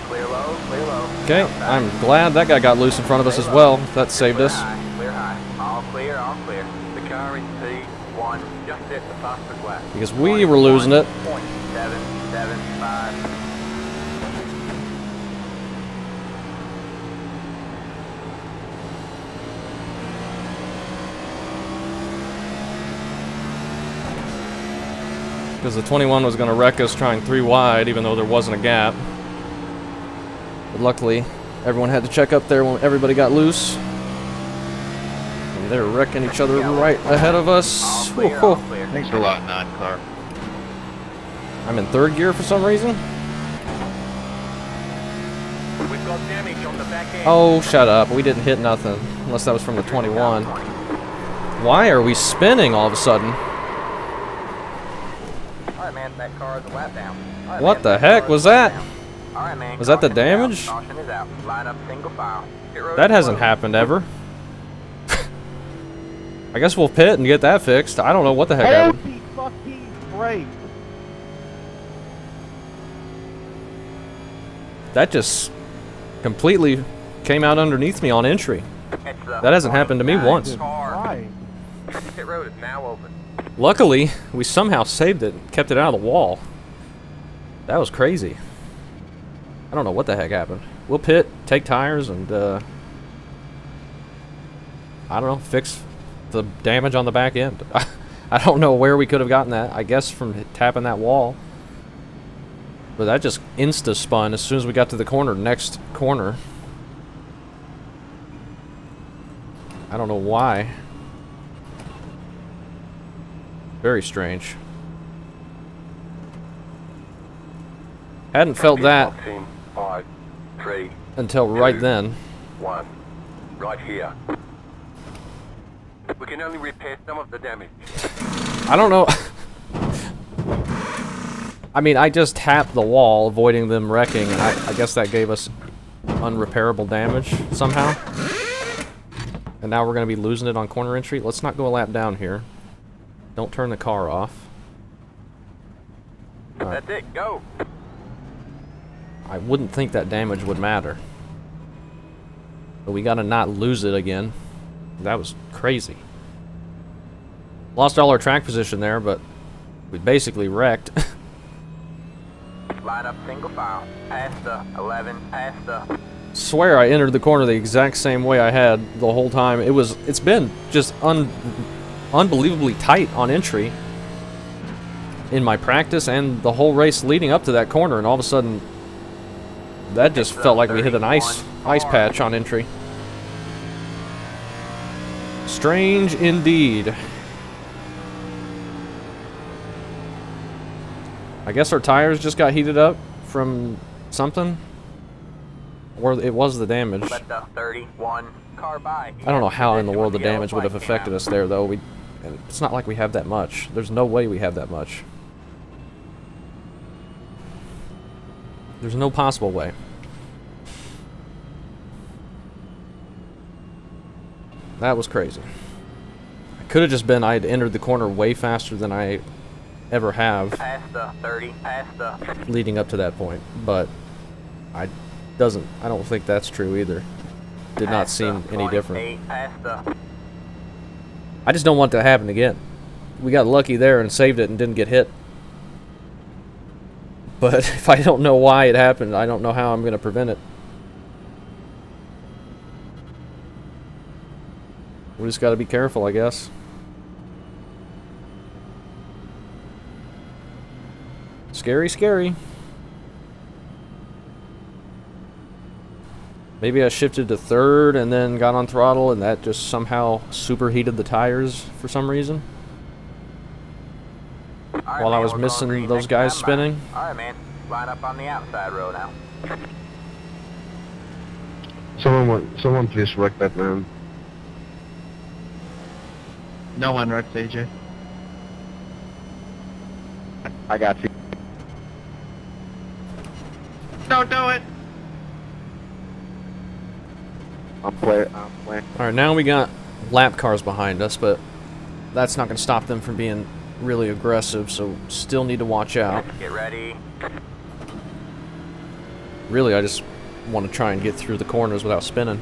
Clear low, clear low. Okay, Outside. I'm glad that guy got loose in front of us as well. That saved Clear us. high, clear high. All clear, all clear. The car in P1 just hit the phosphor glass. Because we were losing it. 0.775. Because the 21 was going to wreck us trying 3 wide, even though there wasn't a gap. But luckily, everyone had to check up there when everybody got loose. And they were wrecking each other right ahead of us. All clear, Whoa. all clear. Thanks a lot, non-car. I'm in third gear for some reason. We've got damage on the back end. Oh, shut up. We didn't hit nothing. Unless that was from the 21. Why are we spinning all of a sudden? Alright, man, that car is a lap down. All right, What man, the that heck car is was a lap that? down. All right, man, Was that the caution is out. damage? Caution is out. Line up single file. Pit road That is hasn't closed. happened ever. I guess we'll pit and get that fixed. I don't know what the heck happened. Holy fucking great. That just completely came out underneath me on entry. It's the That hasn't happened to me 29 once. car. Right. Pit road is now open. Luckily, we somehow saved it and kept it out of the wall. That was crazy. I don't know what the heck happened. We'll pit, take tires, and I don't know, fix the damage on the back end. I don't know where we could have gotten that. I guess from tapping that wall. But that just insta-spun as soon as we got to the corner, next corner. I don't know why. Very strange. Hadn't felt that Team 5, 3, until right then. 1. Right here. We can only repair some of the damage. I don't know. I mean, I just tapped the wall, avoiding them wrecking, and I guess that gave us unrepairable damage somehow. And now we're going to be losing it on corner entry. Let's not go a lap down here. Don't turn the car off. That's it, go! I wouldn't think that damage would matter. But we got to not lose it again. That was crazy. Lost all our track position there, but we basically wrecked. Line up single file. Past the 11, past the... Swear I entered the corner the exact same way I had the whole time. It's been just unbelievably tight on entry in my practice and the whole race leading up to that corner, and all of a sudden that just felt like we hit an ice patch on entry. Strange indeed. I guess our tires just got heated up from something. Or it was the damage. Let the 31 car by. I don't know how in the world the damage would have affected us there, though. And it's not like we have that much. There's no way we have that much. There's no possible way. That was crazy. It could have just been I had entered the corner way faster than I ever have Past the 30, past the... leading up to that point, but I don't think that's true either. Did not past seem the any 28, different. Past the... I just don't want that to happen again. We got lucky there and saved it and didn't get hit. But if I don't know why it happened, I don't know how I'm going to prevent it. We just got to be careful, I guess. Scary, scary. Maybe I shifted to third and then got on throttle and that just somehow superheated the tires for some reason. Alright, While I man, was we're going missing green those next guys time by. spinning. Alright, man. Line up on the outside road now. Someone please wreck that man. No one wrecks AJ. I got you. Don't do it! I'm playing. Alright, now we got lap cars behind us, but that's not going to stop them from being really aggressive, so still need to watch out. Get ready. Really, I just want to try and get through the corners without spinning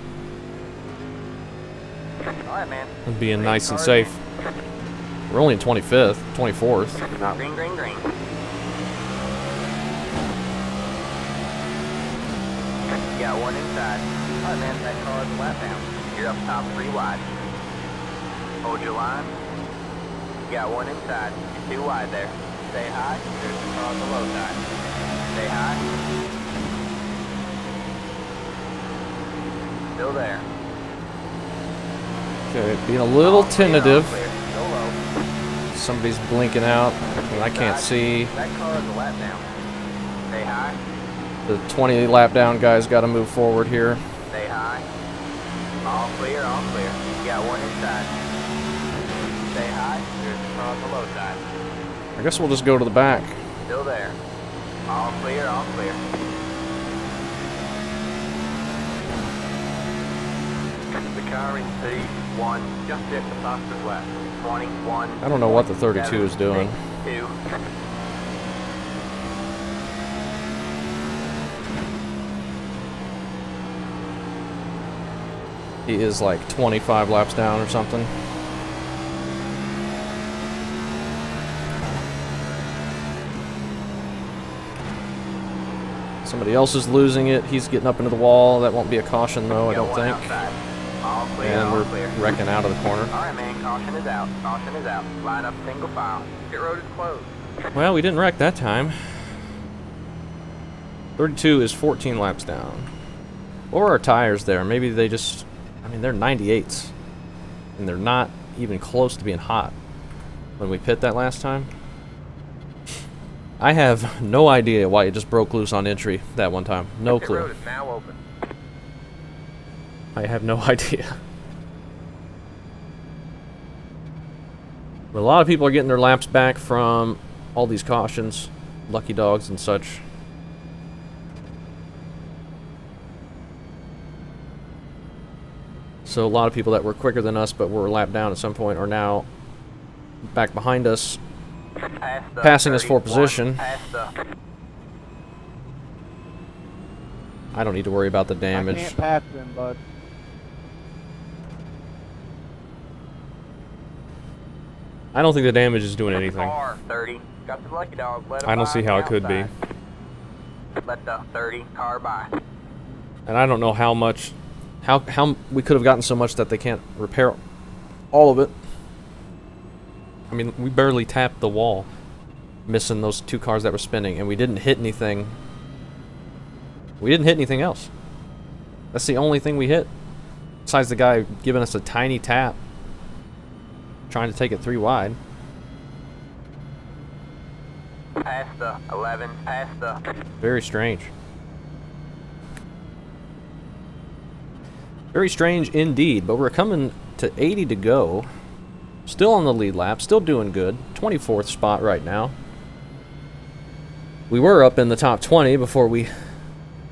Alright, man. and being Green nice and cars safe. We're only in 25th, 24th. in. Green, green, green. Got one inside. Alright, man. That car is a lap down. You're up top 3 wide. Hold your line. Got one inside. You're 2 wide there. Stay high. There's the car on the low side. Stay high. Still there. Okay, being a little tenttive. Clear. Go low. Somebody's blinking out, and I can't see. That car is a lap down. Stay high. The 20 lap down guy's got to move forward here. Stay high. All clear, all clear. You got one inside. Stay high. There's the car on the low side. I guess we'll just go to the back. Still there. All clear, all clear. The car in P1 just hit the fastest lap. 21. I don't know what the 32 is doing. 2. He is like 25 laps down or something. Somebody else is losing it. He's getting up into the wall. That won't be a caution though, I don't think. All clear, And all we're clear. wrecking out of the corner. Alright man, caution is out. Caution is out. Line up single file. Pit road is closed. Well, we didn't wreck that time. 32 is 14 laps down. Or our tires there. Maybe they just... I mean, they're 98s. And they're not even close to being hot when we pit that last time. I have no idea why it just broke loose on entry that one time. No Pit clue. road is now open. I have no idea. But a lot of people are getting their laps back from all these cautions, lucky dogs and such. So a lot of people that were quicker than us but were lapped down at some point are now back behind us, passing us for position. I don't need to worry about the I damage. can't pass them, bud. I don't think the damage is doing anything. Car 30. Got the lucky dog. Let I don't see how it could be. Let the 30 car by. And I don't know how much, how we could have gotten so much that they can't repair all of it. I mean, we barely tapped the wall, missing those two cars that were spinning, and we didn't hit anything. We didn't hit anything else. That's the only thing we hit, besides the guy giving us a tiny tap, trying to take it 3 wide. Past the 11. Past the... Very strange. Very strange indeed, but we're coming to 80 to go. Still on the lead lap, still doing good. 24th spot right now. We were up in the top 20 before we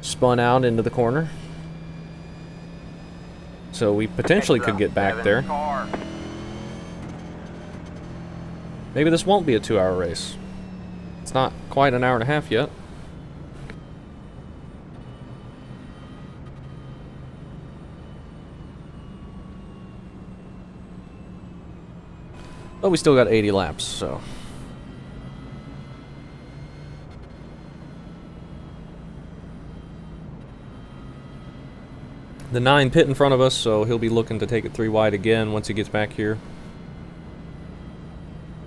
spun out into the corner. So we potentially could get back there. Maybe this won't be a 2-hour race. It's not quite an hour and a half yet. But we still got 80 laps, so. The 9 pit in front of us, so he'll be looking to take it 3 wide again once he gets back here.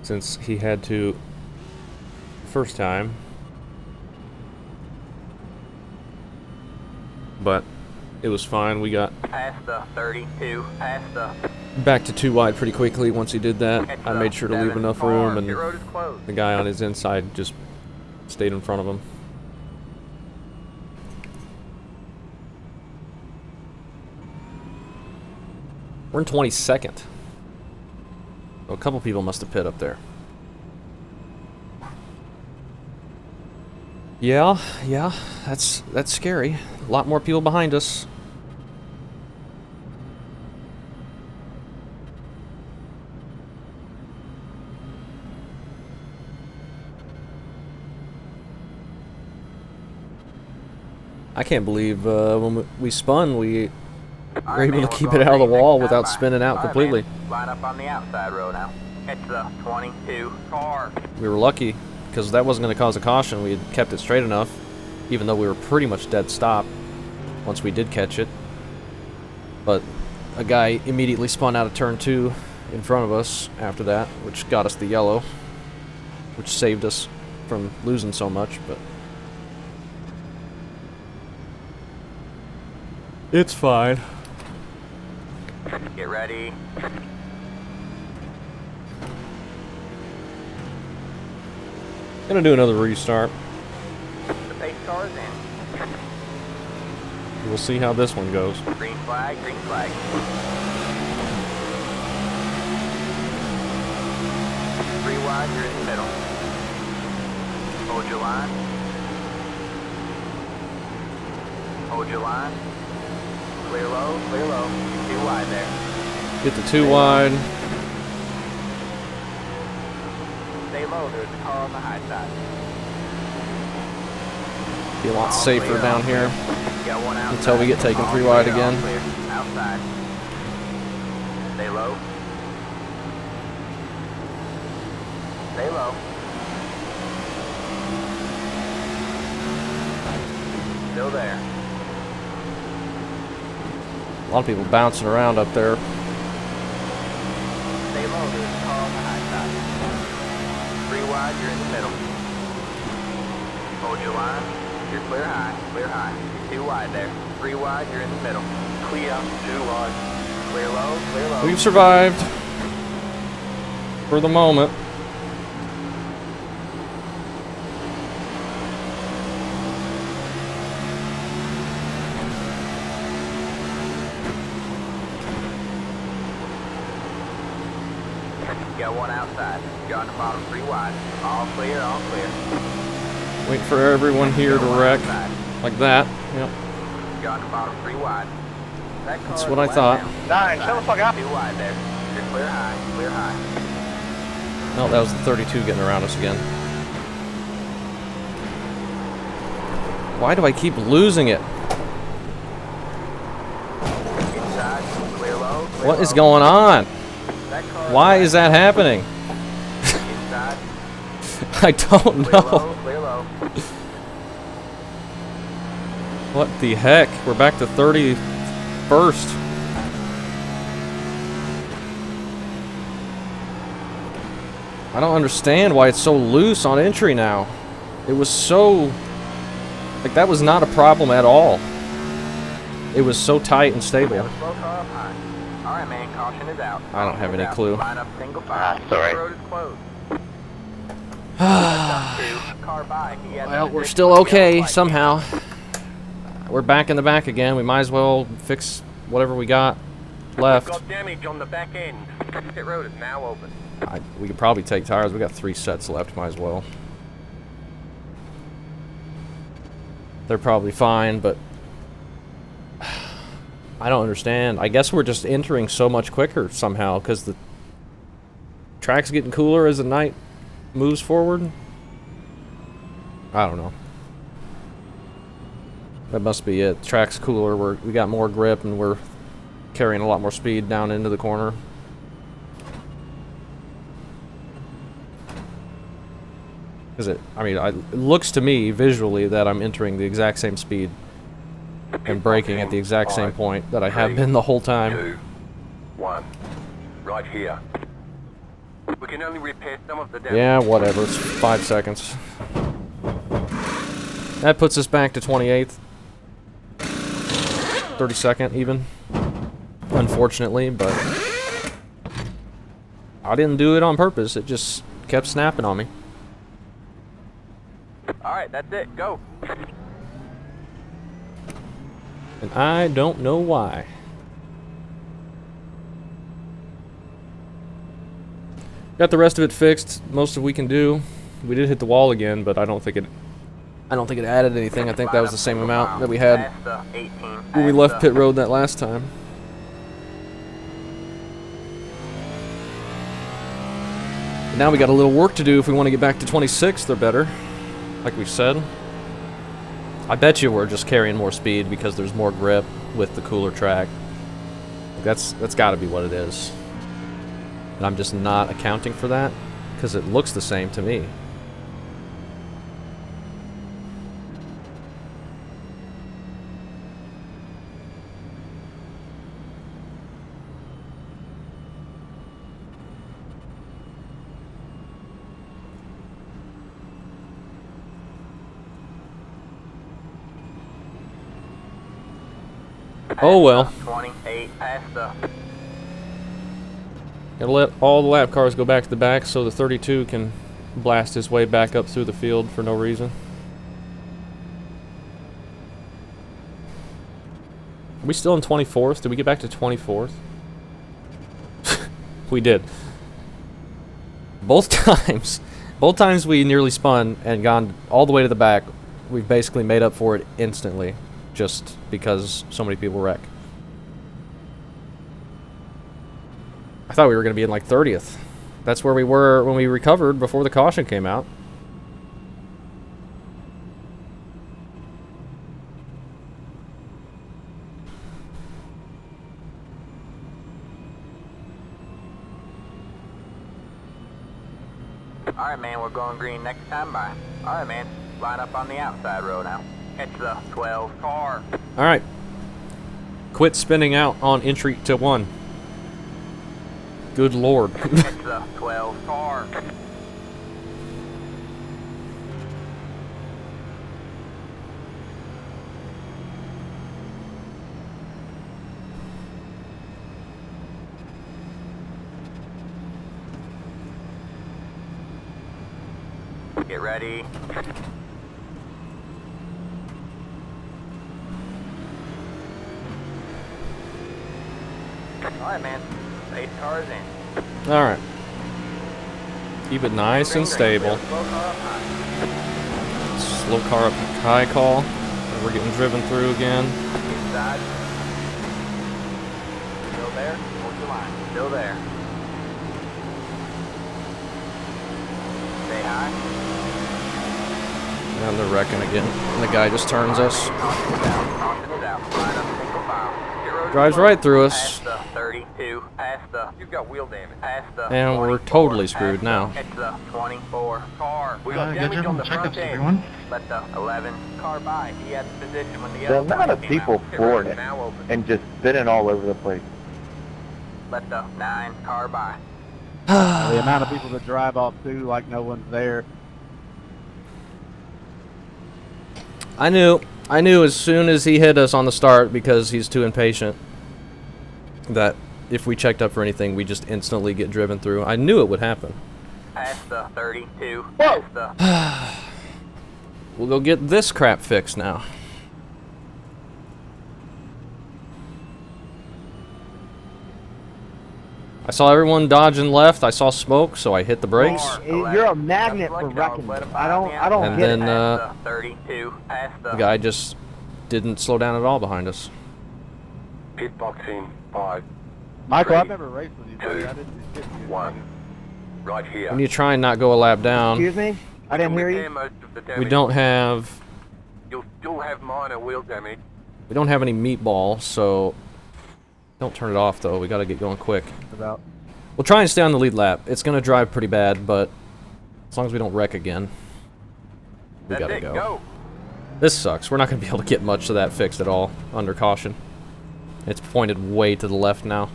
Since he had to first time. But it was fine. We got Past the 32. Past the... back to 2 wide pretty quickly once he did that. I made sure to leave enough room, and Pit road is closed. the guy on his inside just stayed in front of him. We're in 22nd. So a couple people must have pit up there. Yeah, that's scary. A lot more people behind us. I can't believe when we spun, we were able to keep it out of the wall without spinning out completely. Line up on the outside row now. It's the 22 car. We were lucky because that wasn't going to cause a caution. We had kept it straight enough, even though we were pretty much dead stop once we did catch it. But a guy immediately spun out of turn 2 in front of us after that, which got us the yellow, which saved us from losing so much. But it's fine. Get ready. Gonna do another restart. The pace car is in. We'll see how this one goes. Green flag, green flag. Three wide, you're in the middle. Hold your line. Hold your line. Clear low, clear low. Too wide there. Get the 2 wide. Stay low, there's a car on the high side. Be a lot All safer clear, down all here clear. Got one outside. until we get taken All 3 wide clear, all again. clear. Outside. Stay low. Stay low. Still there. A lot of people bouncing around up there. Stay low, there's a car on the high side. 3 wide, you're in the middle. Hold your line. You're clear high, clear high. 2 wide there. 3 wide, you're in the middle. Clear, 2 wide. Clear low, clear low. We've survived. For the moment. Got one outside. You're on the bottom 3 wide. All clear, all clear. Wait for everyone here to wreck. Like that. Yep. You're on the bottom 3 wide. That car That's is what I left thought. down. 9, shut the fuck up. 2 wide there. You're clear high, clear high. No, that was the 32 getting around us again. Why do I keep losing it? Inside, clear low, clear What is low. going on? That car Why is that happening? inside, I don't clear know. low, clear low. What the heck? We're back to 31st. I don't understand why it's so loose on entry now. It was so... Like, that was not a problem at all. It was so tight and stable. Slow car up high. Alright man, caution is out. I don't have Caution any is out. clue. Line up single file. sorry. The road is closed. Car by. He has Well, an we're additional still yellow okay light. somehow. We're back in the back again. We might as well fix whatever we got left. Got damage on the back end. Pit road is now open. We could probably take tires. We got 3 sets left. Might as well. They're probably fine, but I don't understand. I guess we're just entering so much quicker somehow because the track's getting cooler as the night moves forward. I don't know. That must be it. Track's cooler. We got more grip and we're carrying a lot more speed down into the corner. It looks to me visually that I'm entering the exact same speed and braking at the exact same point that I have been the whole time. 2, 1, right here. We can only repair some of the damage. Yeah, whatever. It's 5 seconds. That puts us back to 28th. 32nd even. Unfortunately, but I didn't do it on purpose. It just kept snapping on me. Alright, that's it. Go. And I don't know why. Got the rest of it fixed. Most of we can do. We did hit the wall again, but I don't think it added anything. I think that was the same amount that we had when we left pit road that last time. But now we got a little work to do if we want to get back to 26th or better, like we said. I bet you we're just carrying more speed because there's more grip with the cooler track. That's got to be what it is. And I'm just not accounting for that because it looks the same to me. Oh well. 28 past the. Gotta let all the lap cars go back to the back so the 32 can blast his way back up through the field for no reason. Are we still in 24th? Did we get back to 24th? We did. Both times we nearly spun and gone all the way to the back, we've basically made up for it instantly, just because so many people wreck. I thought we were going to be in like 30th. That's where we were when we recovered before the caution came out. Alright, man, we're going green next time by. Alright, man, line up on the outside row now. Catch the 12 car. Alright. Quit spinning out on entry to 1. Good lord. Catch the 12 car. Get ready. Alright, man. 8 cars in. Alright. Keep it nice and stable. Slow car up high call. We're getting driven through again. Inside. Still there? Hold your line. Still there. Stay high. And they're wrecking again. And the guy just turns us. Drives right through us. Past the 32. Past the. You've got wheel damage. Past the. And we're totally screwed now. Catch the 24 car. We got Good damage job on on the the front checkups, end. everyone. Let the 11 car by. He had the position when the The yellow amount of flag came people out. flooring it Now open. and just spinning all over the place. Let the 9 car by. The amount of people that drive off too, like no one's there. I knew as soon as he hit us on the start, because he's too impatient, that if we checked up for anything, we just instantly get driven through. I knew it would happen. Past the 32. Past the. We'll go get this crap fixed now. I saw everyone dodging left. I saw smoke, so I hit the brakes. You're a magnet for wrecking. I don't And get then it. Past the 32. Past the. the guy just didn't slow down at all behind us. Pit box in 5, Michael, I've never raced with you, buddy. I 2, didn't skip you. 1. Right here. When you try and not go a lap down, Excuse me? I didn't hear Repair you. most of the we damage. don't have You'll still have minor wheel damage. any meatball, so don't turn it off though. We got to get going quick. About. We'll try and stay on the lead lap. It's gonna drive pretty bad, but as long as we don't wreck again, we That's gotta it. go. Go. This sucks. We're not gonna be able to get much of that fixed at all under caution. It's pointed way to the left now.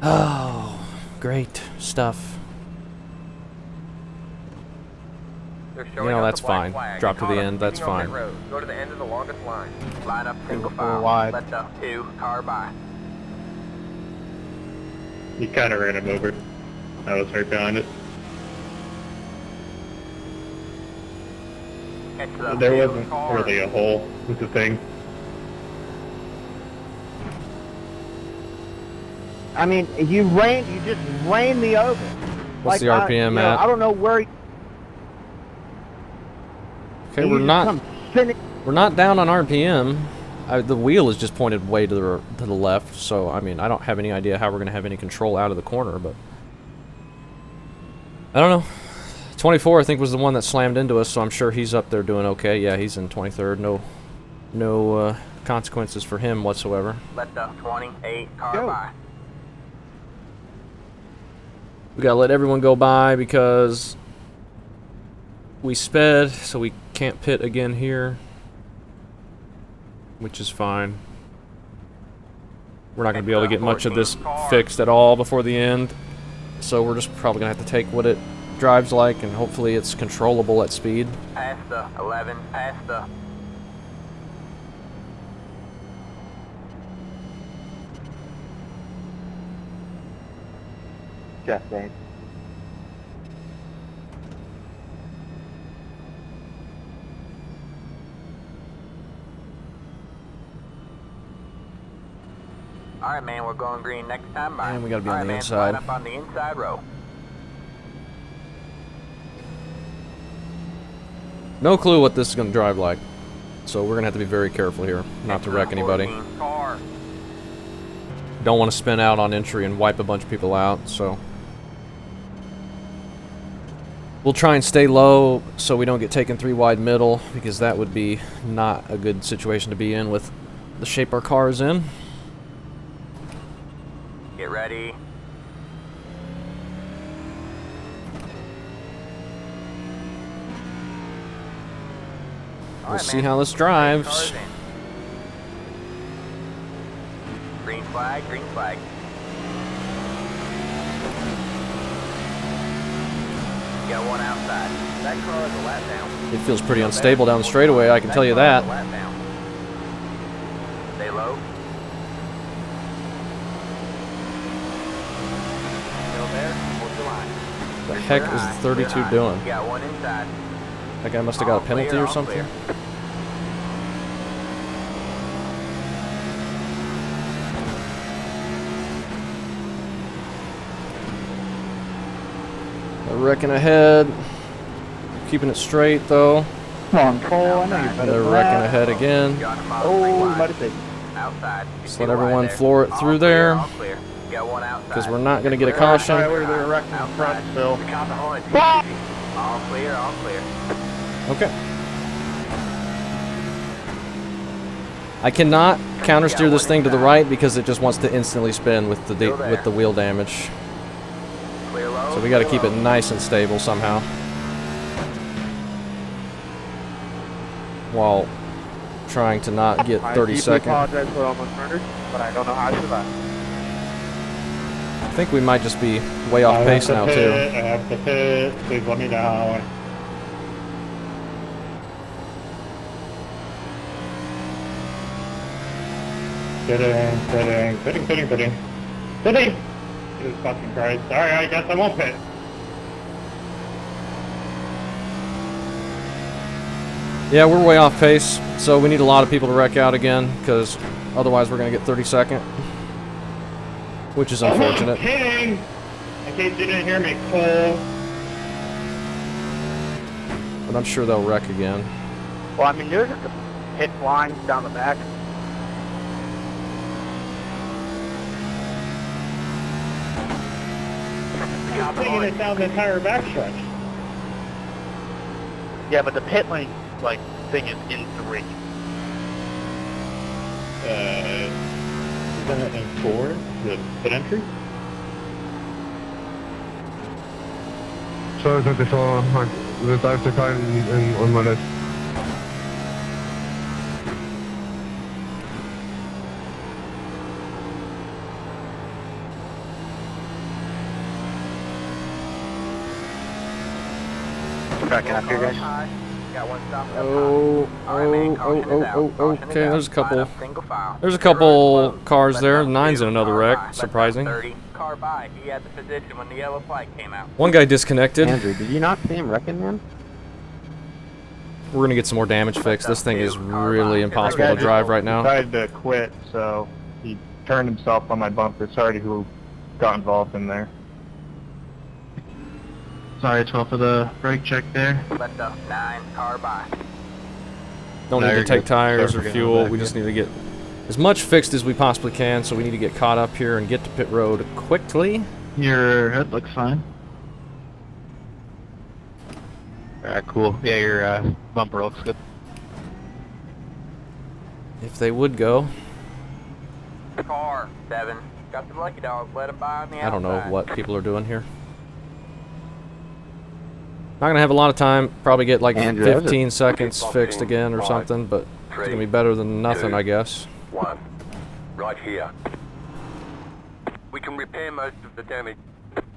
Oh, great stuff. They're You showing know, us that's the black fine. flag. Drop to the Caught end, that's speeding on fine. pit road. Go to the end of the longest line. Line up single Four file. wide. Let the 2 car by. He kind of ran him over. I was right behind it. Catch the There 2 wasn't car. really a hole with the thing. I mean, you just ran me over. What's the Like, RPM you know, at? I don't know where. Okay, you we're just not come spinning. down on RPM. The wheel is just pointed way to the left, so I mean I don't have any idea how we're gonna have any control out of the corner, but I don't know. 24 I think was the one that slammed into us, so I'm sure he's up there doing okay. Yeah, he's in 23rd. No consequences for him whatsoever. Let the 28 car Go. by. We gotta let everyone go by because we sped, so we can't pit again here, which is fine. We're not going to be able to get much of this fixed at all before the end, so we're just probably going to have to take what it drives like, and hopefully it's controllable at speed. Past the 11. Past the. Chastain. Alright, man, we're going green next time by. And we gotta be on Alright, the man, inside. line up on the inside row. No clue what this is going to drive like. So we're going to have to be very careful here, not to wreck anybody. 14 car. Don't want to spin out on entry and wipe a bunch of people out, so... We'll try and stay low so we don't get taken 3 wide middle, because that would be not a good situation to be in with the shape our car is in. Get ready. We'll see how this drives. Green flag, green flag. Got one outside. That car is a lap down. It feels pretty unstable down the straightaway, I can tell you that. Stay low. Still there? Hold the line. The heck is the 32 doing? Got one inside. That guy must have got a penalty or something. They're wrecking ahead. Keeping it straight though. Come on, Cole, I know you're better They're than wrecking that. ahead again. Oh, you might have taken. Outside. Just let everyone floor it through there. Got one outside. Because we're not going to get a caution. Tyler, they're wrecking the front still. All clear, all clear. Okay. I cannot counter steer this thing to the right because it just wants to instantly spin with the wheel damage. Clear low. So we got to keep it nice and stable somehow. While trying to not get 30 seconds. I apologize for almost murdered, but I don't know how I survived. I think we might just be way off pace now too. I have to pit. Please let me down. Pitting. Jesus fucking Christ. Alright, I guess I won't pit. Yeah, we're way off pace, so we need a lot of people to wreck out again, because otherwise we're going to get 32nd. Which is unfortunate. Pitting! In case you didn't hear me, Cole. But I'm sure they'll wreck again. Well, I mean, there's just a pit lines down the back. I'm taking it down the entire backstretch. Yeah, but the pit lane, like, thing is in 3. Isn't it in 4? The pit entry? So es que so wystarczy on my list. Tracking up here, guys. Got one stop up Okay, there's a couple cars there. 9's in another wreck, surprising. 30 car by. He had the position when the yellow flag came out. One guy disconnected. Andrew, did you not see him wrecking, man? We're gonna get some more damage fixed. This thing is really impossible to drive right now. Decided to quit, so he turned himself on my bumper. Sorry who got involved in there. Sorry, 12 for the brake check there. Let the 9 car by. Don't need to take tires or fuel. We just need to get as much fixed as we possibly can, so we need to get caught up here and get to pit road quickly. Your head looks fine. Alright, cool. Yeah, your bumper looks good. If they would go. Car 7. Got the lucky dog. Let him by on the outside. I don't know what people are doing here. Not gonna have a lot of time. Probably get like Andrew, 15 seconds fixed again or something, but it's gonna be better than nothing, I guess. 1. Right here. We can repair most of the damage.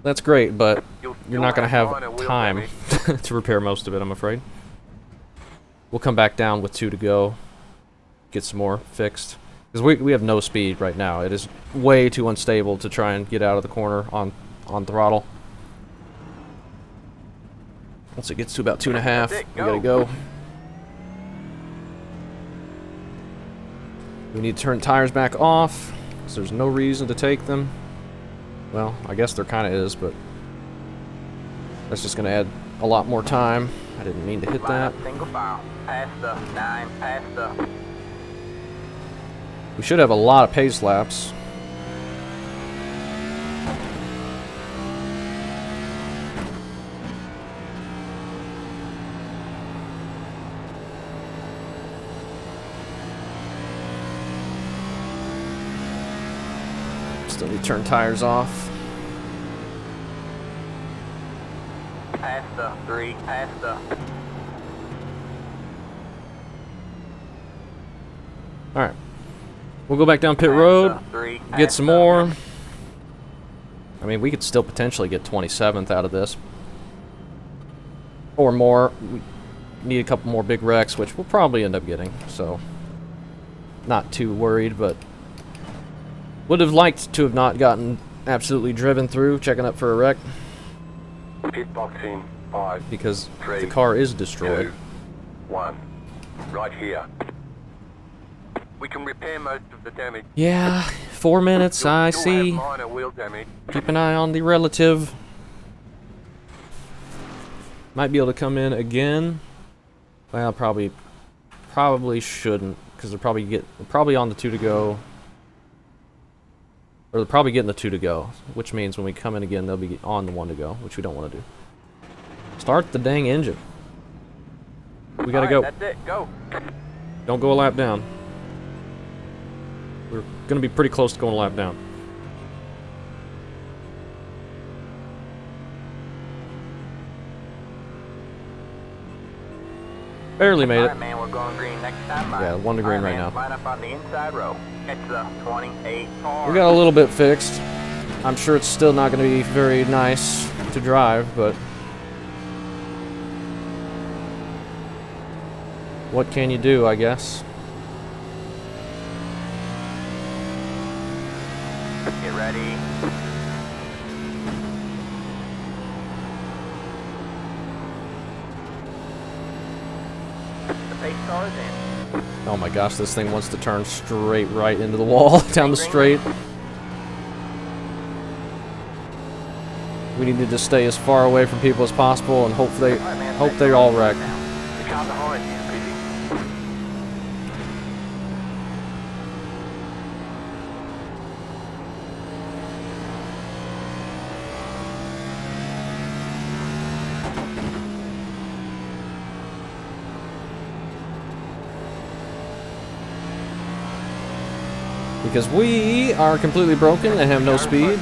That's great, but You'll you're not gonna minor have wheel time damage. to repair most of it, I'm afraid. We'll come back down with 2 to go. Get some more fixed. Because we have no speed right now. It is way too unstable to try and get out of the corner on throttle. Once it gets to about 2.5, we gotta go. We need to turn tires back off. 'cause there's no reason to take them. Well, I guess there kind of is, but that's just going to add a lot more time. I didn't mean to hit that. Single file. Pass the 9. Pass the. We should have a lot of pace laps. Still need to turn tires off. Pass the 3. Pass the. Alright. We'll go back down pit road, get some more. I mean, we could still potentially get 27th out of this. Or more. We need a couple more big wrecks, which we'll probably end up getting, so not too worried, but would have liked to have not gotten absolutely driven through, checking up for a wreck. Pit box in 5, Because 3, the car is destroyed. 2, 1. Right here. We can repair most of the damage. Yeah, 4 minutes, I You'll see. have minor wheel damage. Keep an eye on the relative. Might be able to come in again. Well, probably shouldn't, because they're probably on the 2 to go. Or they're probably getting the 2 to go, which means when we come in again, they'll be on the 1 to go, which we don't want to do. Start the dang engine. We gotta go. That's it. Go. Don't go a lap down. We're gonna be pretty close to going a lap down. Barely made it. Alright, man, we're going green next time. Yeah, 1 to green right now. Line up on the inside row. It's the 28 car. We got a little bit fixed. I'm sure it's still not going to be very nice to drive, but what can you do, I guess? Get ready. The pace car is in. Oh my gosh, this thing wants to turn straight right into the wall, down the straight. We need to just stay as far away from people as possible and hope they all wreck. The car behind you is busy. Because we are completely broken and have no speed.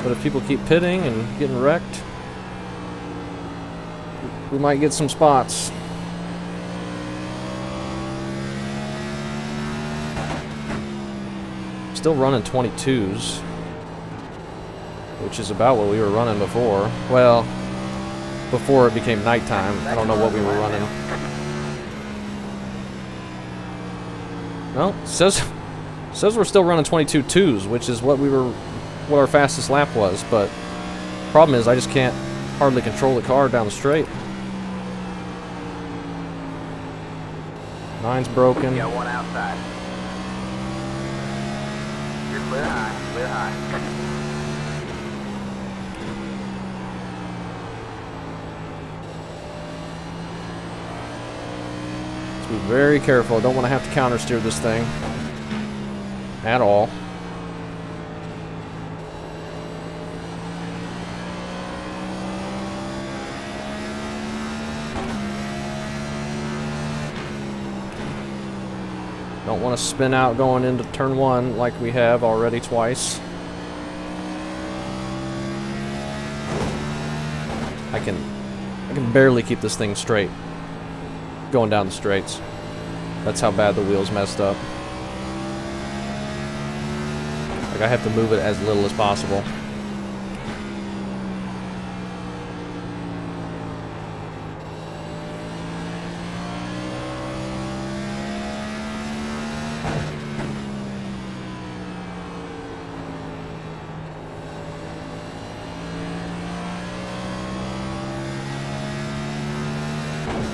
But if people keep pitting and getting wrecked, we might get some spots. Still running 22s, which is about what we were running before. Well, before it became nighttime. I don't know what we were running. Well, says we're still running 22 twos, which is what our fastest lap was, but problem is I just can't hardly control the car down the straight. 9's broken. Got one outside. You're clear high. Clear high. Let's be very careful. I don't want to have to counter steer this thing at all. Don't want to spin out going into turn 1 like we have already twice. I can barely keep this thing straight going down the straights. That's how bad the wheel's messed up. Like, I have to move it as little as possible.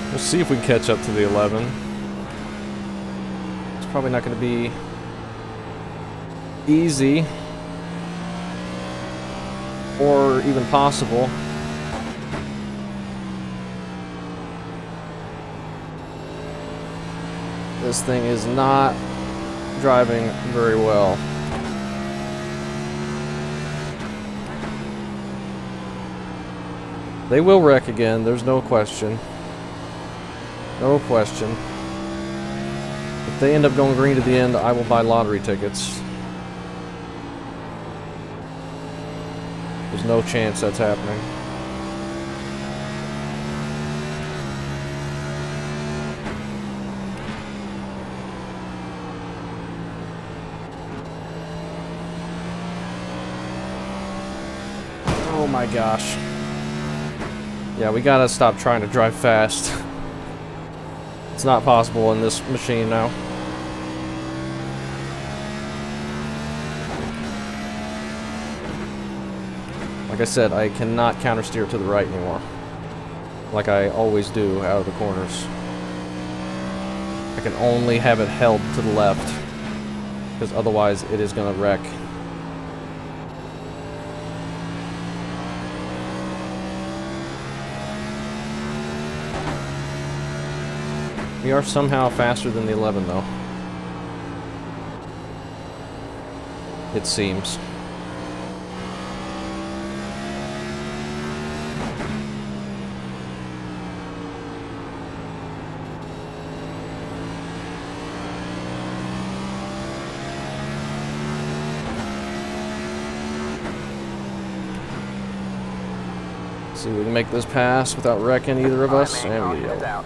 We'll see if we can catch up to the 11. It's probably not going to be easy or even possible. This thing is not driving very well. They will wreck again, there's no question. No question. If they end up going green to the end, I will buy lottery tickets. There's no chance that's happening. Oh my gosh. Yeah, we gotta stop trying to drive fast. It's not possible in this machine now. Like I said, I cannot countersteer to the right anymore. Like I always do out of the corners. I can only have it held to the left, because otherwise it is gonna wreck. We are somehow faster than the 11, though. It seems. See if we can make this pass without wrecking either of us. And we go.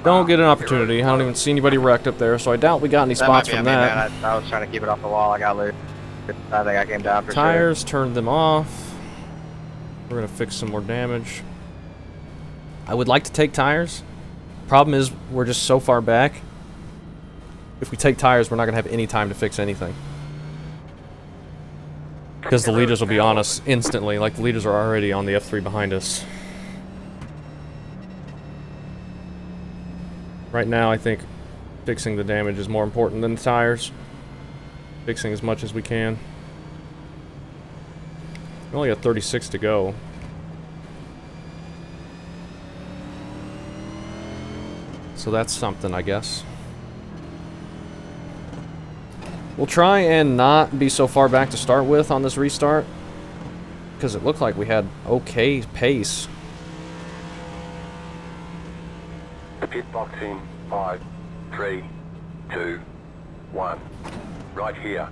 Don't get an opportunity. I don't even see anybody wrecked up there, so I doubt we got any spots from that. I was trying to keep it off the wall. I got loose. I think I came down for Tires, turned them off. We're gonna fix some more damage. I would like to take tires. Problem is, we're just so far back. If we take tires, we're not gonna have any time to fix anything. Because the leaders will be on us instantly, like the leaders are already on the F3 behind us. Right now, I think fixing the damage is more important than the tires. Fixing as much as we can. We only got 36 to go. So that's something, I guess. We'll try and not be so far back to start with on this restart, because it looked like we had okay pace. Pit box in 5, 3, 2, 1. Right here.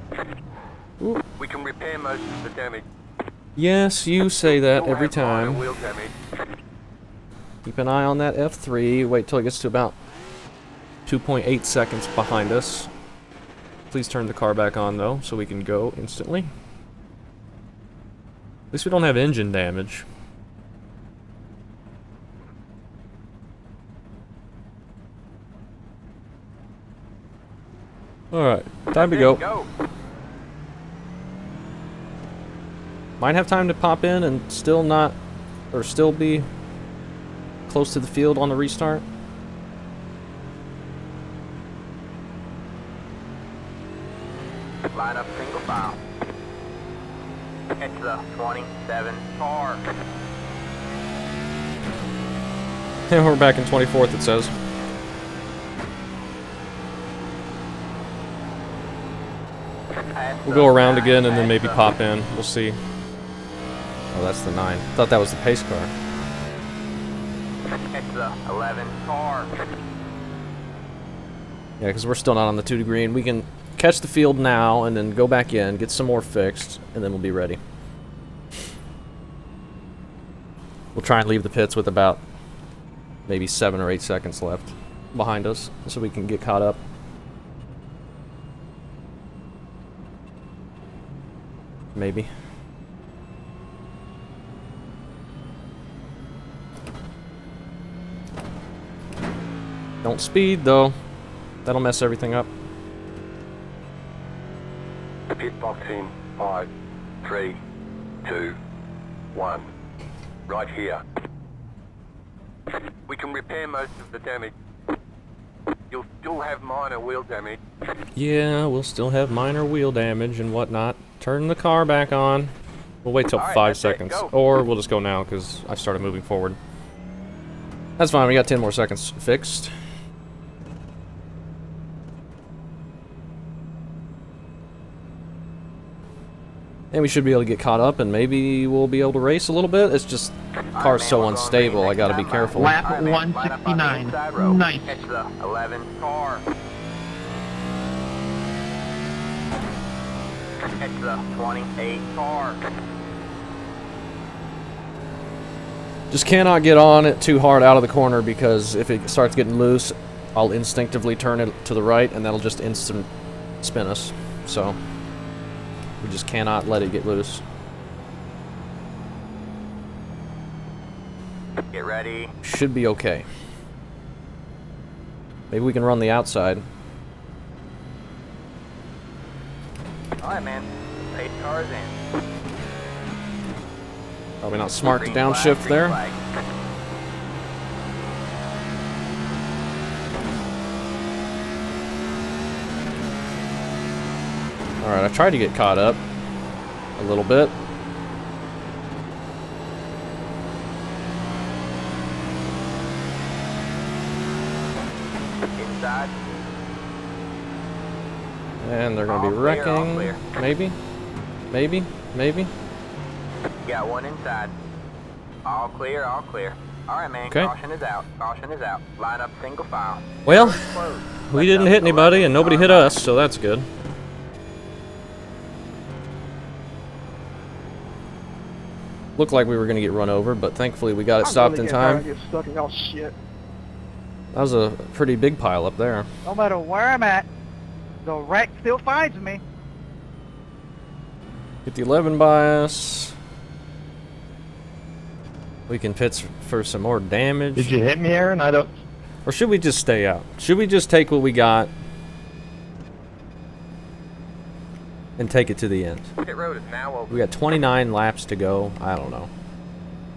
Ooh. We can repair most of the damage. Yes, you say that every time. Wheel damage. Keep an eye on that F3. Wait till it gets to about 2.8 seconds behind us. Please turn the car back on, though, so we can go instantly. At least we don't have engine damage. Alright, time to go. Might have time to pop in and still not, or still be close to the field on the restart. Line up single file. It's the 27 car. And we're back in 24th, it says. We'll go around again and then maybe pop in. We'll see. Oh, that's the 9. I thought that was the pace car. It's the 11 car. Yeah, because we're still not on the 2 to green. We can catch the field now and then go back in, get some more fixed, and then we'll be ready. We'll try and leave the pits with about maybe 7 or 8 seconds left behind us so we can get caught up. Maybe. Don't speed, though. That'll mess everything up. Pit box in 5, 3, 2, 1. Right here. We can repair most of the damage. You'll still have minor wheel damage. Yeah, we'll still have minor wheel damage and whatnot. Turn the car back on. We'll wait till 5 seconds. Or we'll just go now because I started moving forward. That's fine, we got 10 more seconds fixed. And we should be able to get caught up and maybe we'll be able to race a little bit. It's just, car's so unstable, I gotta be careful. Lap 169. Nice. Catch the 11 car. Catch the 28 car. Just cannot get on it too hard out of the corner because if it starts getting loose, I'll instinctively turn it to the right and that'll just instant spin us. So, we just cannot let it get loose. Get ready. Should be okay. Maybe we can run the outside. Alright, man. Pace cars in. Probably not smart to Green flag, downshift green there. flag. Alright, I tried to get caught up a little bit. Inside. And they're going to be All clear, all wrecking. clear. Maybe? Maybe? Maybe? Got one inside. All clear, all clear. Alright, man. Okay. Caution is out. Caution is out. Line up single file. Well, Close. we Left didn't up, hit anybody 11 and nobody car hit left. us, so that's good. Looked like we were going to get run over, but thankfully we got it stopped in time. Get stuck in y'all shit. That was a pretty big pile up there. No matter where I'm at, the wreck still finds me. Get the 11 by us. We can pit for some more damage. Did you hit me, Aaron? I don't. Or should we just stay out? Should we just take what we got and take it to the end? Pit road is now open. We got 29 laps to go. I don't know.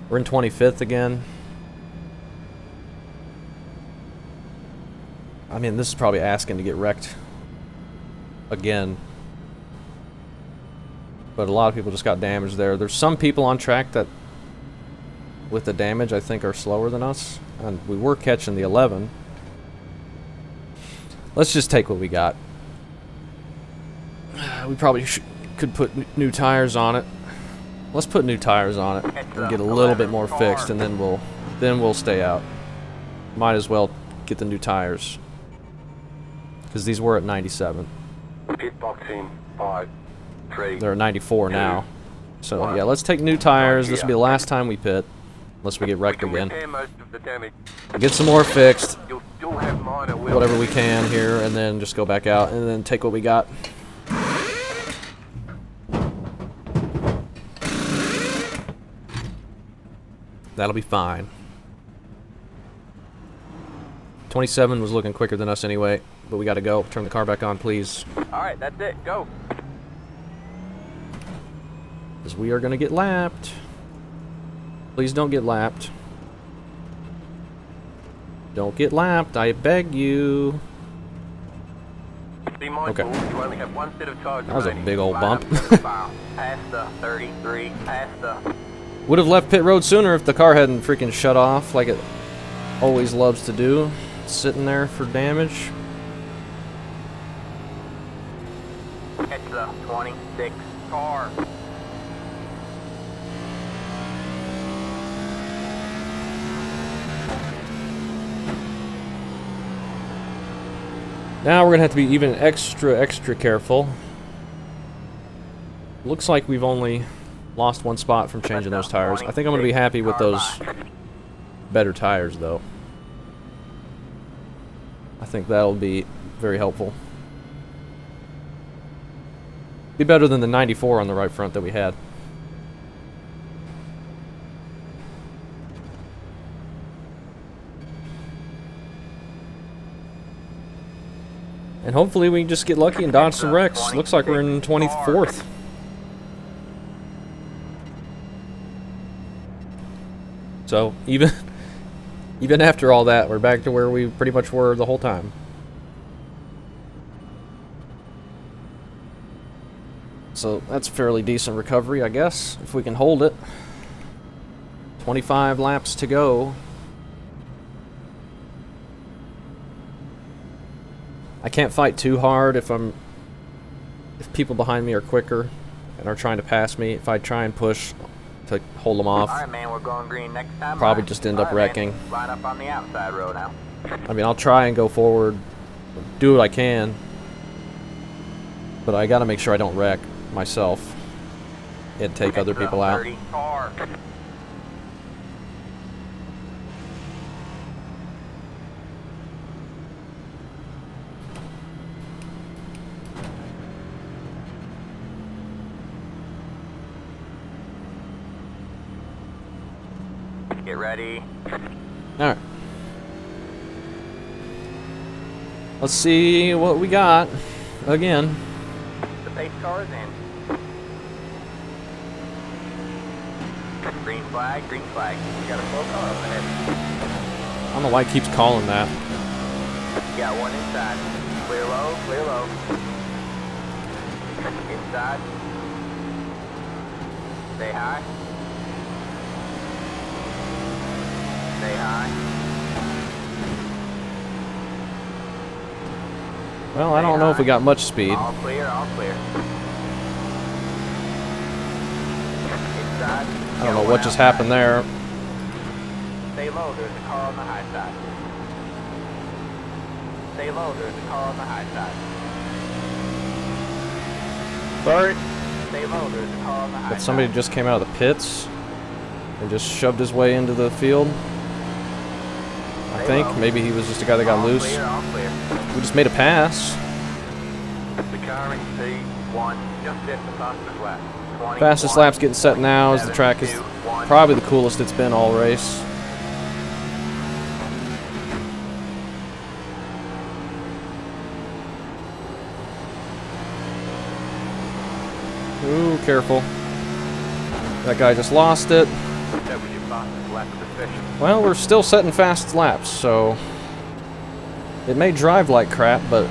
We're in 25th again. I mean, this is probably asking to get wrecked again. But a lot of people just got damaged there. There's some people on track that, with the damage, I think are slower than us. And we were catching the 11. Let's just take what we got. We probably could put new tires on it. Let's put new tires on it and get a little bit more fixed, and then we'll stay out. Might as well get the new tires because these were at 97. Pit box in 5, 3. They're at 94 now. So yeah, let's take new tires. This will be the last time we pit, unless we get wrecked again. Repair most of the damage. Get some more fixed, You'll still have minor wheel whatever we can here, and then just go back out and then take what we got. That'll be fine. 27 was looking quicker than us anyway, but we gotta go. Turn the car back on, please. Alright, that's it. Go. Because we are gonna get lapped. Please don't get lapped. Don't get lapped, I beg you. Be mindful, Okay. you only have one set of tires That was a remaining. big old Line bump. up single file. Past the 33. Past the... Would have left pit road sooner if the car hadn't freaking shut off like it always loves to do. Sitting there for damage. Catch the 26 car. Now we're gonna have to be even extra careful. Looks like we've only lost one spot from changing those tires. I think I'm gonna be happy with those better tires though. I think that'll be very helpful. Be better than the 94 on the right front that we had. And hopefully we can just get lucky and dodge some wrecks. Looks like we're in 24th. So even after all that, we're back to where we pretty much were the whole time. So that's fairly decent recovery, I guess, if we can hold it. 25 laps to go. I can't fight too hard if people behind me are quicker and are trying to pass me. If I try and push to hold them off, Alright, man, we're going green next time. probably just end up wrecking. Man, line up on the outside row now. I mean, I'll try and go forward, do what I can, but I gotta make sure I don't wreck myself and take other people out. 30 car. Get ready. Alright. Let's see what we got again. The pace car is in. Green flag, green flag. You got a slow car up ahead. I don't know why he keeps calling that. You got one inside. Clear low, clear low. Inside. Stay high. Stay high. Well, I don't know if we got much speed. All clear, all clear. Inside. I don't know what just happened there. Stay low, there's a car on the high side. Stay low, there's a car on the high side. Sorry. Stay low, there's a car on the high But somebody side. just came out of the pits and just shoved his way into the field. I think maybe he was just a guy that got All loose. clear, all clear. We just made a pass. The car in P1 just hit the fastest lap. 21, Fastest lap's getting set now as the track is 721. probably the coolest it's been all race. Ooh, careful. That guy just lost it. That was your fastest lap of the session. Well, we're still setting fast laps, so it may drive like crap, but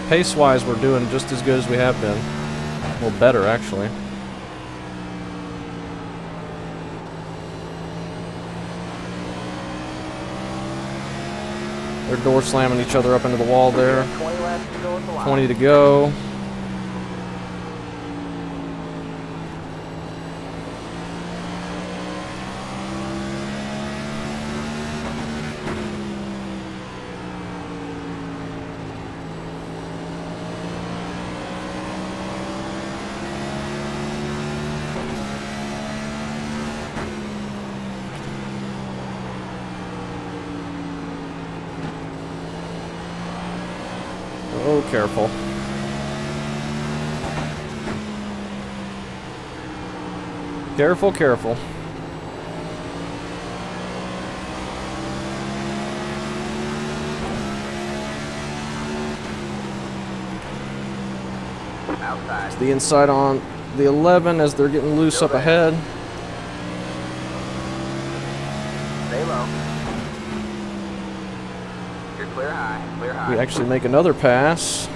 pace-wise we're doing just as good as we have been. A little better, actually. They're door slamming each other up into the wall there. 20 laps to go at the line. 20 to go. Oh, careful. Careful, careful. Outside. It's the inside on the 11 as they're getting loose up ahead. Stay low. You're clear high, clear high. We actually make another pass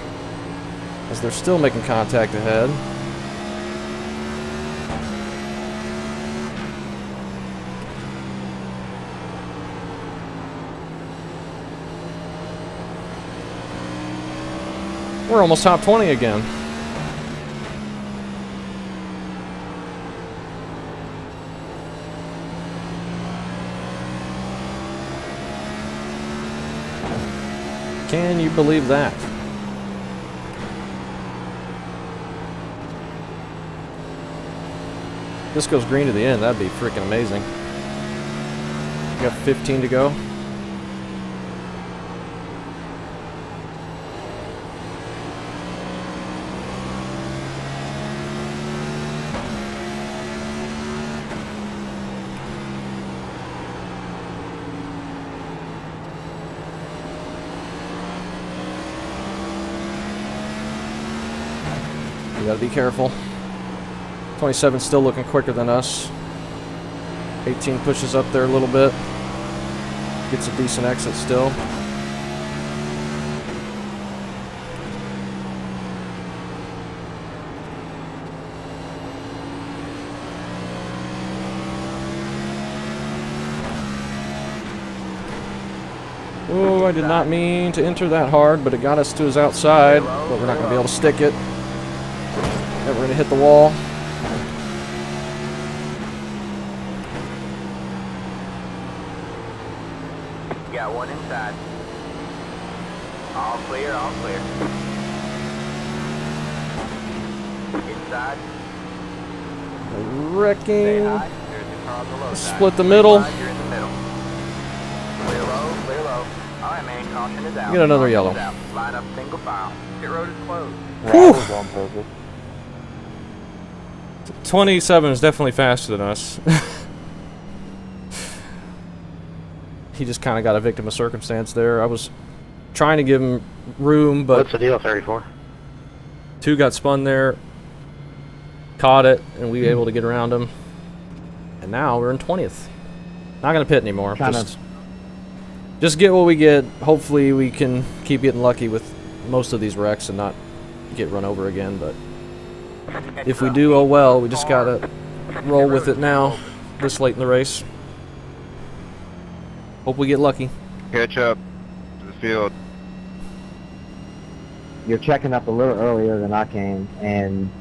as they're still making contact ahead. We're almost top 20 again. Can you believe that? This goes green to the end, that'd be freaking amazing. We got 15 to go. You gotta be careful. 27 still looking quicker than us. 18 pushes up there a little bit. Gets a decent exit still. I did not mean to enter that hard, but it got us to his outside. But we're not going to be able to stick it. And we're going to hit the wall. Got one inside. All clear, all clear. Inside. Wrecking. There's a car on the low side. Split the middle. You're in the middle. Clear low, clear low. Alright, man, caution is out. Get another Caution yellow. is out. Line up single file. Pit road is closed. That was on purpose. 27 is definitely faster than us. He just kind of got a victim of circumstance there. I was trying to give him room, but What's the deal, 34? 2 got spun there, caught it, and we were able to get around him. And now we're in 20th. Not going to pit anymore. Just get what we get. Hopefully we can keep getting lucky with most of these wrecks and not get run over again. But if we do, oh well. We just got to roll with it now, this late in the race. Hope we get lucky. Catch up to the field. You're checking up a little earlier than I came, and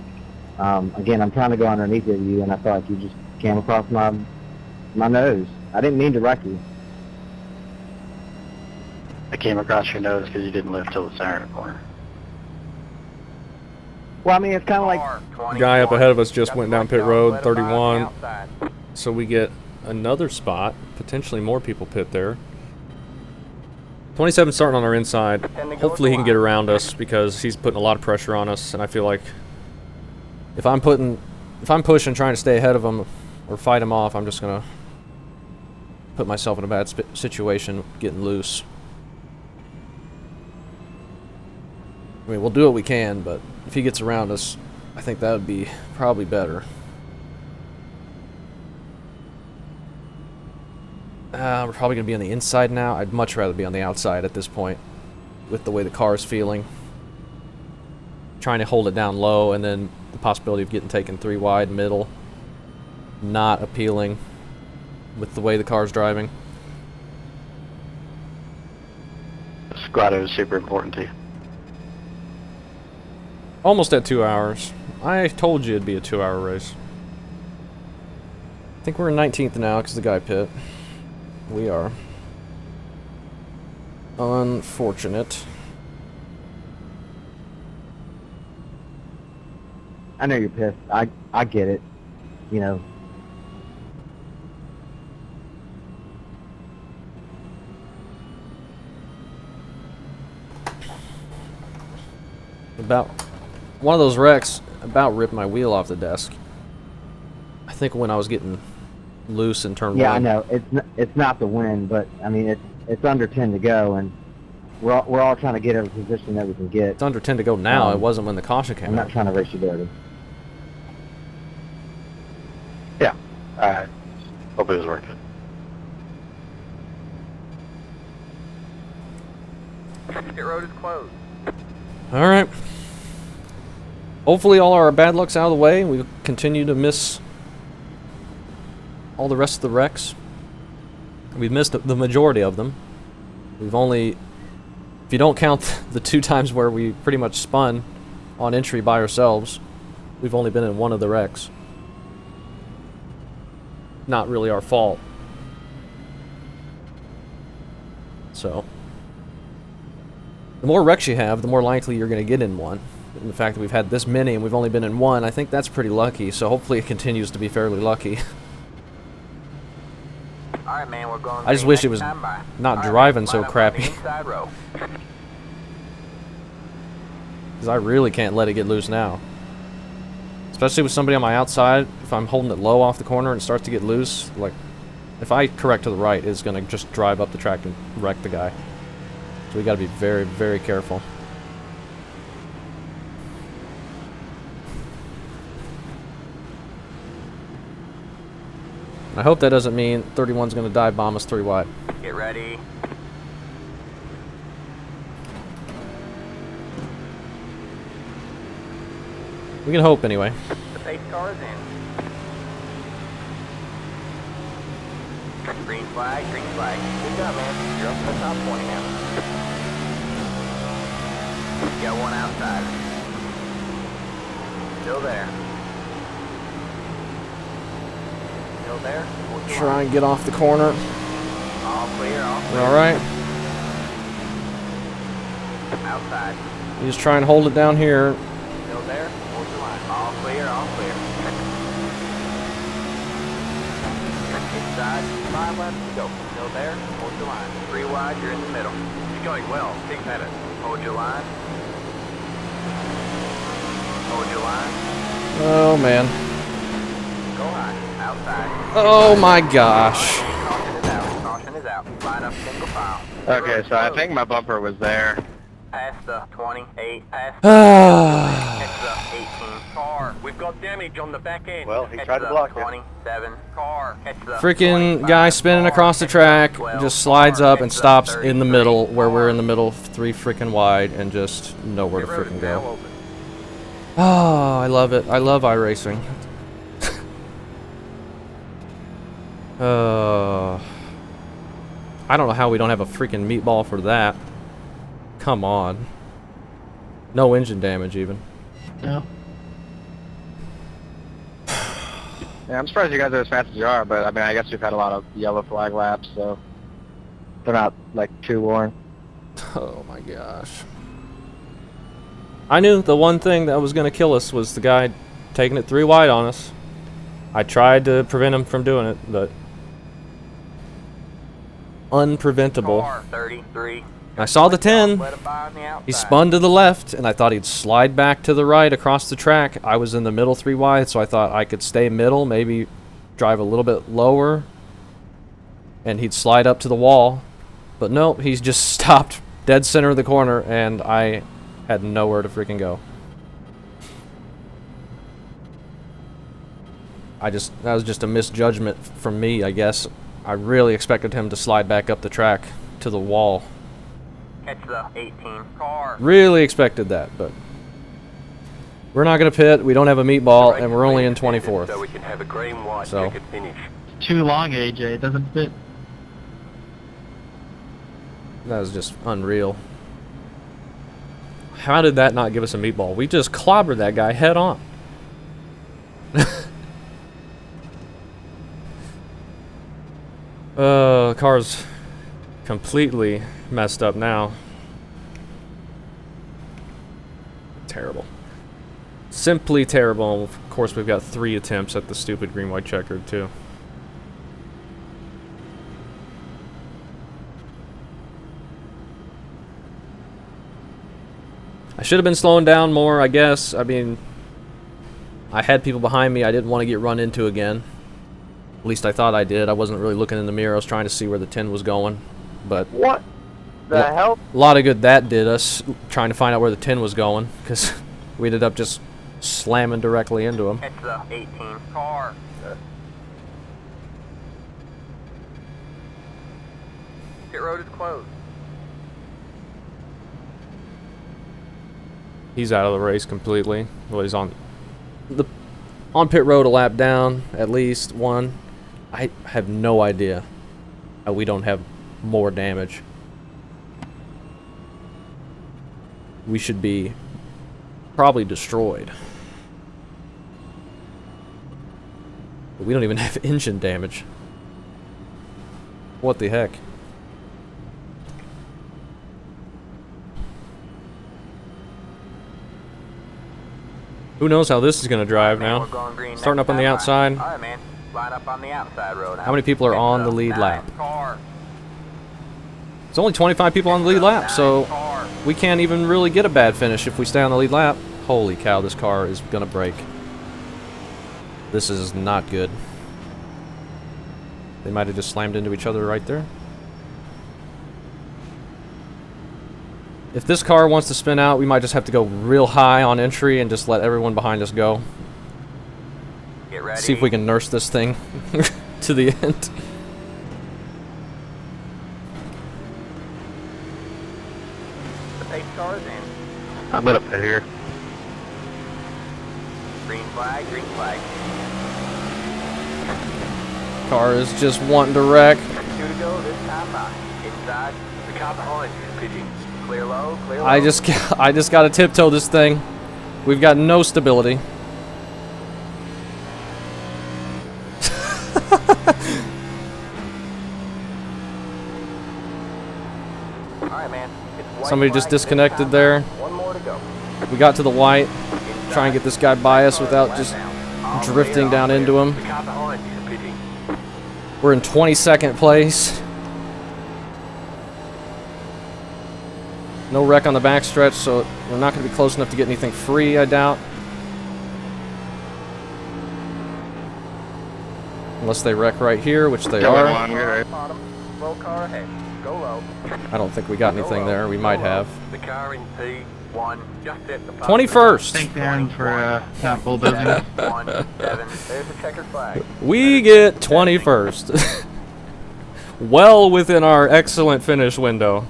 again, I'm trying to go underneath of you, and I felt like you just came across my nose. I didn't mean to wreck you. I came across your nose because you didn't lift till the center corner. Well, I mean, it's kind of like The guy up ahead of us just went down pit road, 31. So we get another spot. Potentially more people pit there. 27 starting on our inside. Hopefully he can get around us because he's putting a lot of pressure on us, and I feel like if I'm pushing, trying to stay ahead of him or fight him off, I'm just gonna put myself in a bad situation, getting loose. I mean, we'll do what we can, but if he gets around us, I think that would be probably better. We're probably going to be on the inside now. I'd much rather be on the outside at this point with the way the car is feeling. Trying to hold it down low, and then the possibility of getting taken 3 wide middle. Not appealing with the way the car's driving. Squad is super important to you. Almost at 2 hours. I told you it'd be a 2-hour race. I think we're in 19th now because the guy pit. We are. Unfortunate. I know you're pissed. I get it. You know. About one of those wrecks about ripped my wheel off the desk. I think when I was getting loose in turn 1. Yeah, I know. It's not the win, but I mean it's under 10 to go, and we're all trying to get every position that we can get. It's under 10 to go now. It wasn't when the caution came I'm out. not trying to race you dirty. Yeah. I hope it was worth it. Pit road is closed. All right. Hopefully all our bad luck's out of the way. We continue to miss all the rest of the wrecks. We've missed the majority of them. We've only, if you don't count the 2 times where we pretty much spun on entry by ourselves, we've only been in 1 of the wrecks. Not really our fault. So, the more wrecks you have, the more likely you're going to get in one. And the fact that we've had this many and we've only been in 1, I think that's pretty lucky. So hopefully it continues to be fairly lucky. Alright, man, we're going I just wish it was not driving so crappy. Because I really can't let it get loose now. Especially with somebody on my outside, if I'm holding it low off the corner and it starts to get loose, like, if I correct to the right, it's going to just drive up the track and wreck the guy. So we got to be very, very careful. I hope that doesn't mean 31's going to dive bomb us 3 wide. Get ready. We can hope anyway. The pace car is in. Green flag, green flag. Good job, man. You're up to the top 20 now. Got one outside. Still there. Still there. Try and get off the corner. All clear, all clear. All right. Outside. You just try and hold it down here. Still there. Hold your line. All clear, all clear. Inside. 5 left to go. Still there. Hold your line. 3 wide, you're in the middle. You're going well. 6 minutes. Hold your line. Hold your line. Oh, man. Go high. Outside. Oh, my gosh. Caution is out. Caution is out. Line up single file. Okay, so I think my bumper was there. Past the 28. Past the Catch the 18. Car. We've got damage on the back end. Well, he Catch tried to the block it. 27. Car. Catch the Freaking 25. guy spinning across the Car. track Catch the 12. just slides Car. up Catch and the stops in the 33. middle where we're in the Car. middle, 3 freaking wide, and just nowhere to The road freaking is now go. open. Oh, I love it. I love iRacing. I don't know how we don't have a freaking meatball for that. Come on. No engine damage even. No. Yeah, I'm surprised you guys are as fast as you are, but I mean, I guess we've had a lot of yellow flag laps, so they're not like too worn. Oh my gosh. I knew the one thing that was going to kill us was the guy taking it 3 wide on us. I tried to prevent him from doing it, but unpreventable. Car. 33. I saw the 10. Let him by on the outside. He spun to the left, and I thought he'd slide back to the right across the track. I was in the middle 3 wide, so I thought I could stay middle, maybe drive a little bit lower, and he'd slide up to the wall. But nope, he's just stopped dead center of the corner, and I had nowhere to freaking go. That was just a misjudgment from me, I guess. I really expected him to slide back up the track to the wall. Catch the 18. Car. Really expected that, but we're not going to pit. We don't have a meatball, and we're only in So we 24th. can have a green white So. checkered finish. Too long, AJ. It doesn't fit. That was just unreal. How did that not give us a meatball? We just clobbered that guy head on. Car's completely messed up now. Terrible. Simply terrible. Of course, we've got 3 attempts at the stupid green-white checkered, too. I should have been slowing down more, I guess. I mean, I had people behind me I didn't want to get run into again. At least I thought I did. I wasn't really looking in the mirror. I was trying to see where the 10 was going. But What the hell? a lot of good that did us, trying to find out where the 10 was going, because we ended up just slamming directly into him. Catch the 18. Car. Pit road is closed. He's out of the race completely. Well, he's on pit road a lap down, at least one. I have no idea how we don't have more damage. We should be probably destroyed. But we don't even have engine damage. What the heck? Who knows how this is going to drive Man, now? we're going green Starting next up on the time. outside. All right, man. Line up on the outside road. How many people are on the lead 9 lap? Car. It's only 25 people on the lead lap, so Car. we can't even really get a bad finish if we stay on the lead lap. Holy cow, this car is going to break. This is not good. They might have just slammed into each other right there. If this car wants to spin out, we might just have to go real high on entry and just let everyone behind us go. Get ready. See if we can nurse this thing to the end. The pace car is in. I'm gonna pit here. Green flag, green flag. Car is just wanting to wreck. 2 to go this time by. Inside. The car behind you is pitting. Clear low, clear low. I just gotta tiptoe this thing. We've got no stability. All right, man. It's white Somebody just flag this disconnected time. there. One more to go. We got to the white. Try and get this guy by us without just drifting down into him. The car behind is pitting. We're in 22nd place. No wreck on the backstretch, so we're not going to be close enough to get anything free, I doubt. Unless they wreck right here, which they are. Bottom. Roll car ahead. Go low. I don't think we got anything there. We might have. The car in P1 just set the path. 21st. Thanks, Aaron, for not bulldozing us. 1-7. There's the checkered flag. We get 21st. Well within our excellent finish window.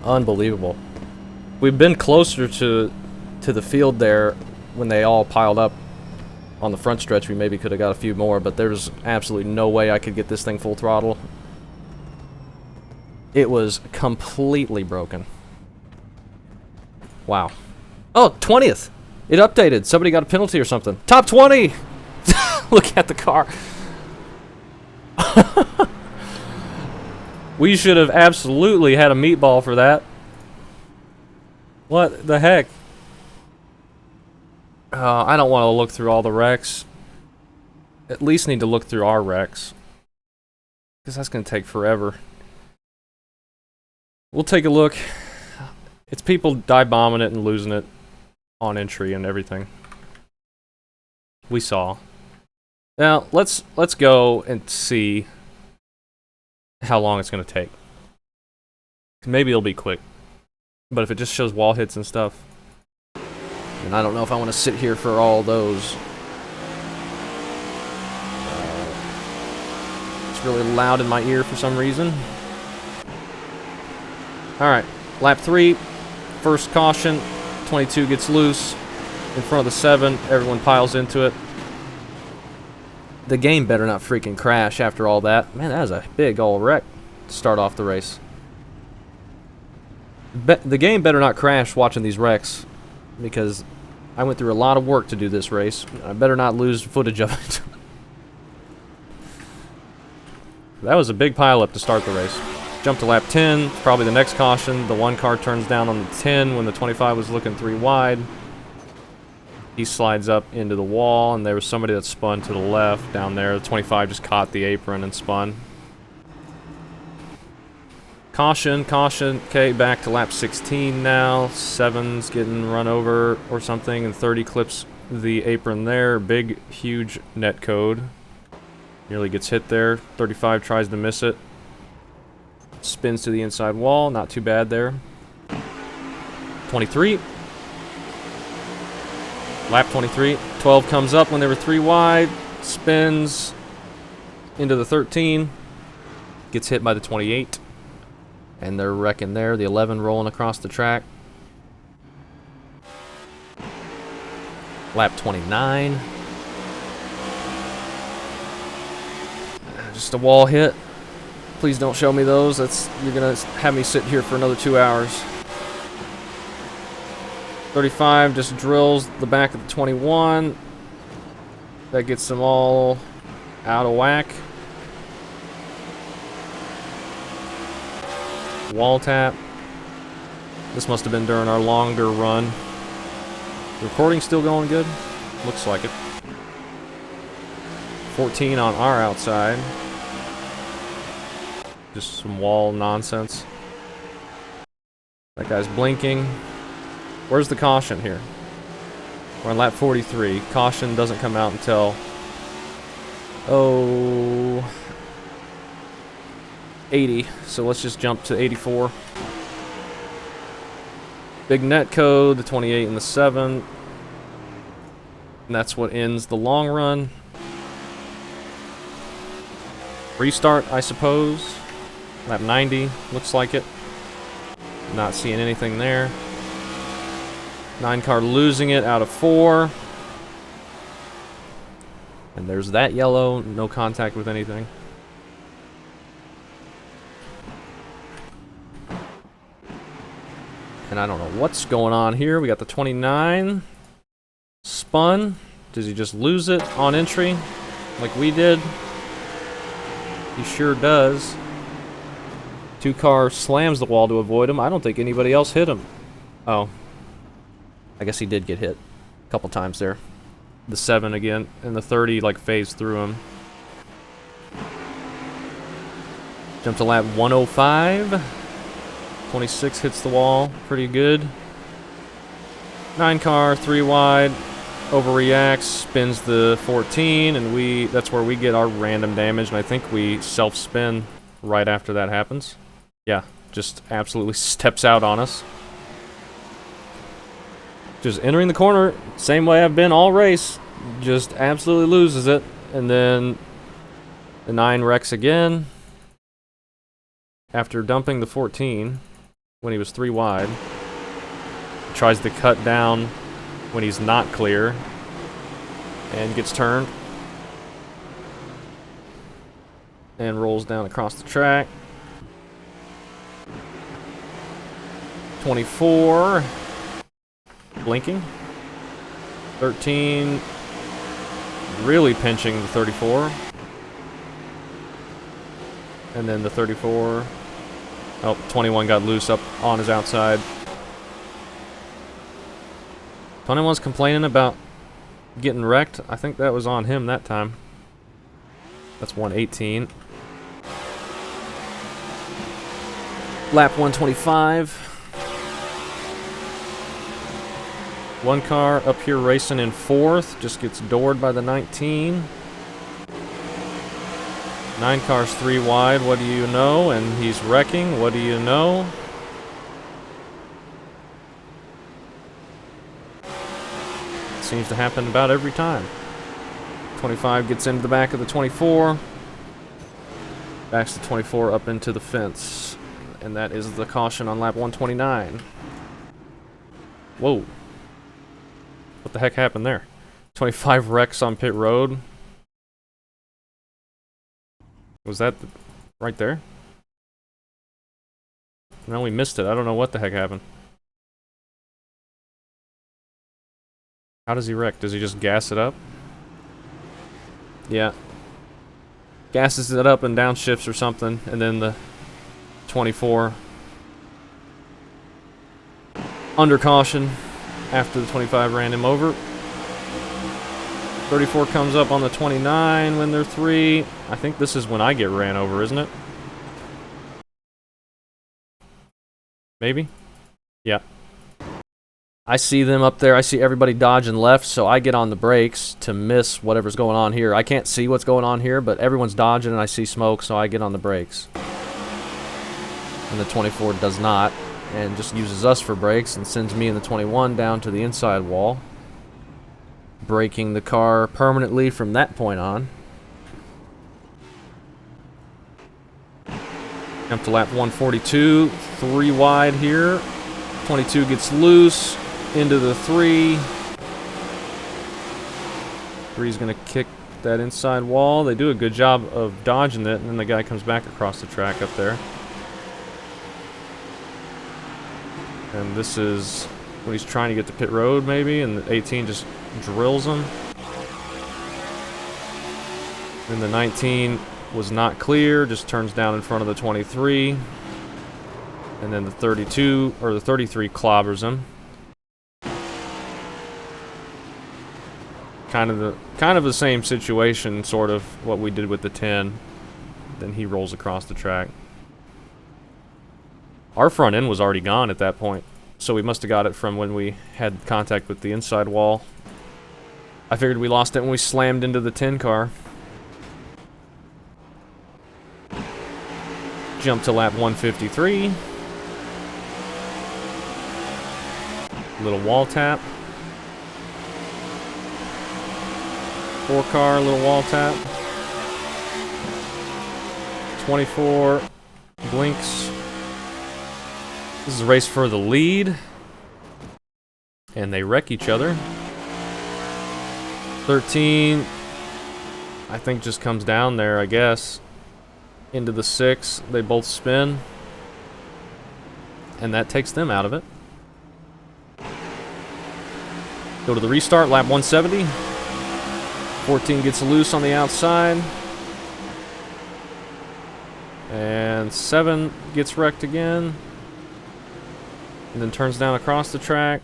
Unbelievable. We've been closer to the field there when they all piled up on the front stretch. We maybe could have got a few more, but there's absolutely no way I could get this thing full throttle. It was completely broken. Wow. Oh, 20th. It updated. Somebody got a penalty or something. Top 20! Look at the car. We should have absolutely had a meatball for that. What the heck? I don't want to look through all the wrecks. At least need to look through our wrecks. Because that's going to take forever. We'll take a look. It's people dive bombing it and losing it on entry and everything. We saw. Now, let's go and see how long it's going to take. Maybe it'll be quick. But if it just shows wall hits and stuff, and I don't know if I want to sit here for all those. It's really loud in my ear for some reason. Alright, lap 3, first caution, 22 gets loose, in front of the 7, everyone piles into it. The game better not freaking crash after all that. Man, that is a big old wreck to start off the race. The game better not crash watching these wrecks, because I went through a lot of work to do this race. I better not lose footage of it. That was a big pileup to start the race. Jump to lap 10, probably the next caution. The one car turns down on the 10 when the 25 was looking 3 wide. He slides up into the wall, and there was somebody that spun to the left down there. The 25 just caught the apron and spun. Caution, caution. Okay, back to lap 16 now. 7's getting run over or something, and 30 clips the apron there. Big, huge net code. Nearly gets hit there. 35 tries to miss it. Spins to the inside wall. Not too bad there. 23. Lap 23. 12 comes up when they were 3 wide. Spins into the 13. Gets hit by the 28. And they're wrecking there. The 11 rolling across the track. Lap 29. Just a wall hit. Please don't show me those. You're gonna have me sit here for another 2 hours. 35 just drills the back of the 21. That gets them all out of whack. Wall tap. This must have been during our longer run. The recording's still going good? Looks like it. 14 on our outside. Just some wall nonsense. That guy's blinking. Where's the caution here? We're on lap 43. Caution doesn't come out until... 80. So let's just jump to 84. Big net code, the 28 and the 7. And that's what ends the long run. Restart, I suppose. Lap 90, looks like it. Not seeing anything there. 9 car losing it out of 4. And there's that yellow, no contact with anything. And I don't know what's going on here. We got the 29. Spun. Does he just lose it on entry like we did? He sure does. 2-car slams the wall to avoid him. I don't think anybody else hit him. Oh. I guess he did get hit a couple times there. The 7 again, and the 30 like phased through him. Jump to lap 105. 26 hits the wall. Pretty good. 9-car, 3 wide. Overreacts, spins the 14, and that's where we get our random damage, and I think we self-spin right after that happens. Yeah, just absolutely steps out on us. Just entering the corner, same way I've been all race. Just absolutely loses it, and then the 9 wrecks again. After dumping the 14, when he was 3 wide. Tries to cut down when he's not clear and gets turned and rolls down across the track. 24 blinking. 13 really pinching the 34, and then the 34. Oh, 21 got loose up on his outside. 21's complaining about getting wrecked. I think that was on him that time. That's 118. Lap 125. 1 car up here racing in 4th. Just gets doored by the 19. 9 cars 3 wide. What do you know? And he's wrecking. What do you know? Seems to happen about every time. 25 gets into the back of the 24. Backs the 24 up into the fence. And that is the caution on lap 129. Whoa. What the heck happened there? 25 wrecks on pit road. Was that right there? No, we missed it. I don't know what the heck happened. How does he wreck? Does he just gas it up? Yeah. Gasses it up and downshifts or something, and then the 24 under caution after the 25 ran him over. 34 comes up on the 29 when they're 3. I think this is when I get ran over, isn't it? Maybe? Yeah. I see them up there. I see everybody dodging left, so I get on the brakes to miss whatever's going on here. I can't see what's going on here, but everyone's dodging and I see smoke, so I get on the brakes. And the 24 does not, and just uses us for brakes and sends me and the 21 down to the inside wall, braking the car permanently from that point on. Jump to lap 142, 3 wide here. 22 gets loose. Into the 3. 3's going to kick that inside wall. They do a good job of dodging it, and then the guy comes back across the track up there. And this is when he's trying to get to pit road, maybe, and the 18 just drills him. Then the 19 was not clear, just turns down in front of the 23. And then the 32, or the 33 clobbers him. Kind of the same situation, sort of what we did with the 10. Then he rolls across the track. Our front end was already gone at that point, so we must have got it from when we had contact with the inside wall. I figured we lost it when we slammed into the 10 car. Jump to lap 153. Little wall tap. 4 car, little wall tap. 24 blinks. This is a race for the lead. And they wreck each other. 13, I think, just comes down there, I guess. Into the 6, they both spin. And that takes them out of it. Go to the restart, lap 170. 14 gets loose on the outside. And 7 gets wrecked again. And then turns down across the track.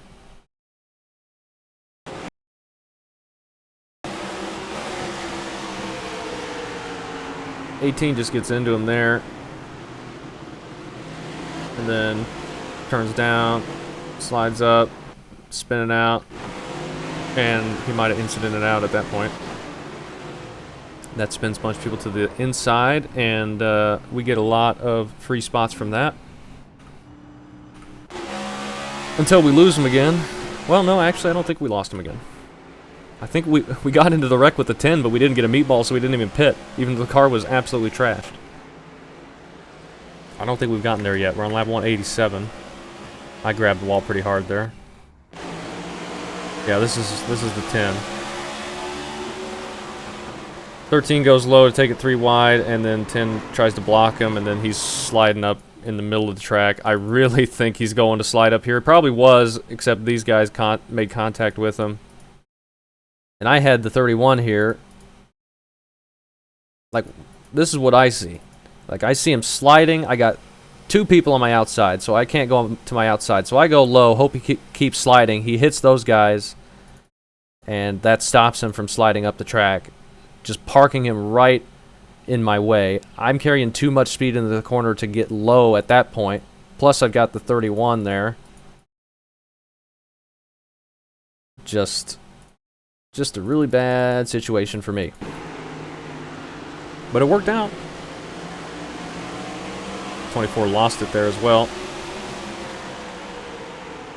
'18 just gets into him there. And then turns down, slides up, spinning out. And he might have incidented out at that point. That spins a bunch of people to the inside, and we get a lot of free spots from that. Until we lose him again. Well, no, actually, I don't think we lost him again. I think we got into the wreck with the 10, but we didn't get a meatball, so we didn't even pit, even though the car was absolutely trashed. I don't think we've gotten there yet. We're on lap 187. I grabbed the wall pretty hard there. Yeah, this is the 10. 13 goes low to take it 3 wide, and then 10 tries to block him, and then he's sliding up in the middle of the track. I really think he's going to slide up here. He probably was, except these guys made contact with him. And I had the 31 here. Like, this is what I see. Like, I see him sliding. I got 2 people on my outside, so I can't go to my outside. So I go low, hope he keeps sliding. He hits those guys, and that stops him from sliding up the track, just parking him right in my way. I'm carrying too much speed into the corner to get low at that point. Plus, I've got the 31 there. Just a really bad situation for me. But it worked out. 24 lost it there as well.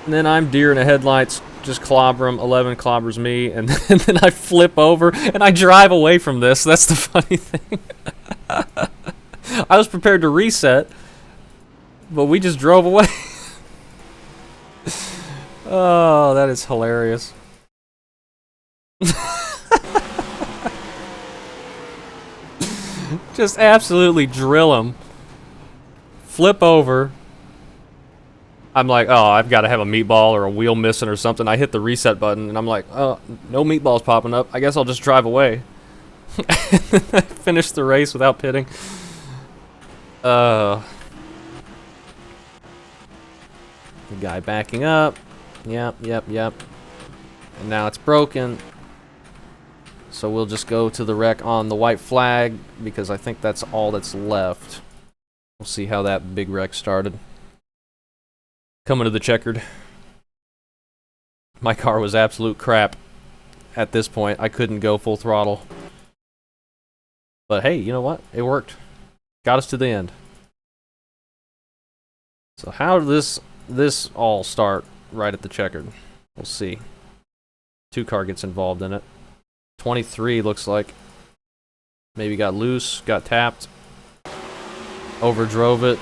And then I'm deer in the headlights, just clobber him. 11 clobbers me, and then I flip over and I drive away from this. That's the funny thing. I was prepared to reset, but we just drove away. Oh, that is hilarious. Just absolutely drill him. Flip over. I'm like, oh, I've got to have a meatball or a wheel missing or something. I hit the reset button, and I'm like, oh, no meatballs popping up. I guess I'll just drive away. I finished the race without pitting. The guy backing up. Yep. And now it's broken. So we'll just go to the wreck on the white flag, because I think that's all that's left. We'll see how that big wreck started. Coming to the checkered. My car was absolute crap at this point. I couldn't go full throttle. But hey, you know what? It worked. Got us to the end. So how did this all start right at the checkered? We'll see. 2 car gets involved in it. 23 looks like. Maybe got loose, got tapped. Overdrove it.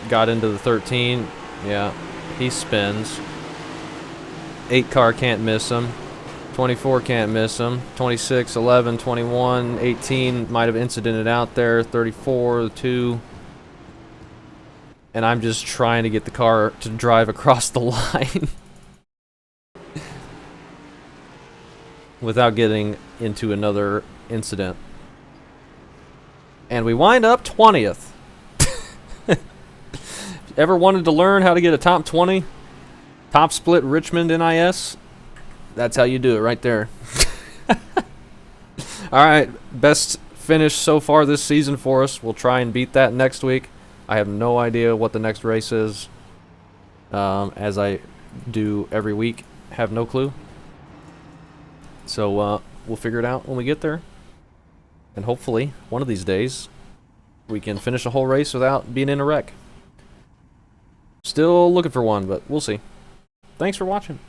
Got into the 13. Yeah, he spins. 8 car can't miss him. 24 can't miss him. 26, 11, 21, 18 might have incidented out there. 34, 2. And I'm just trying to get the car to drive across the line without getting into another incident. And we wind up 20th. Ever wanted to learn how to get a top 20? Top split Richmond NIS? That's how you do it right there. Alright, best finish so far this season for us. We'll try and beat that next week. I have no idea what the next race is. As I do every week. Have no clue. So we'll figure it out when we get there. And hopefully, one of these days, we can finish a whole race without being in a wreck. Still looking for one, but we'll see. Thanks for watching.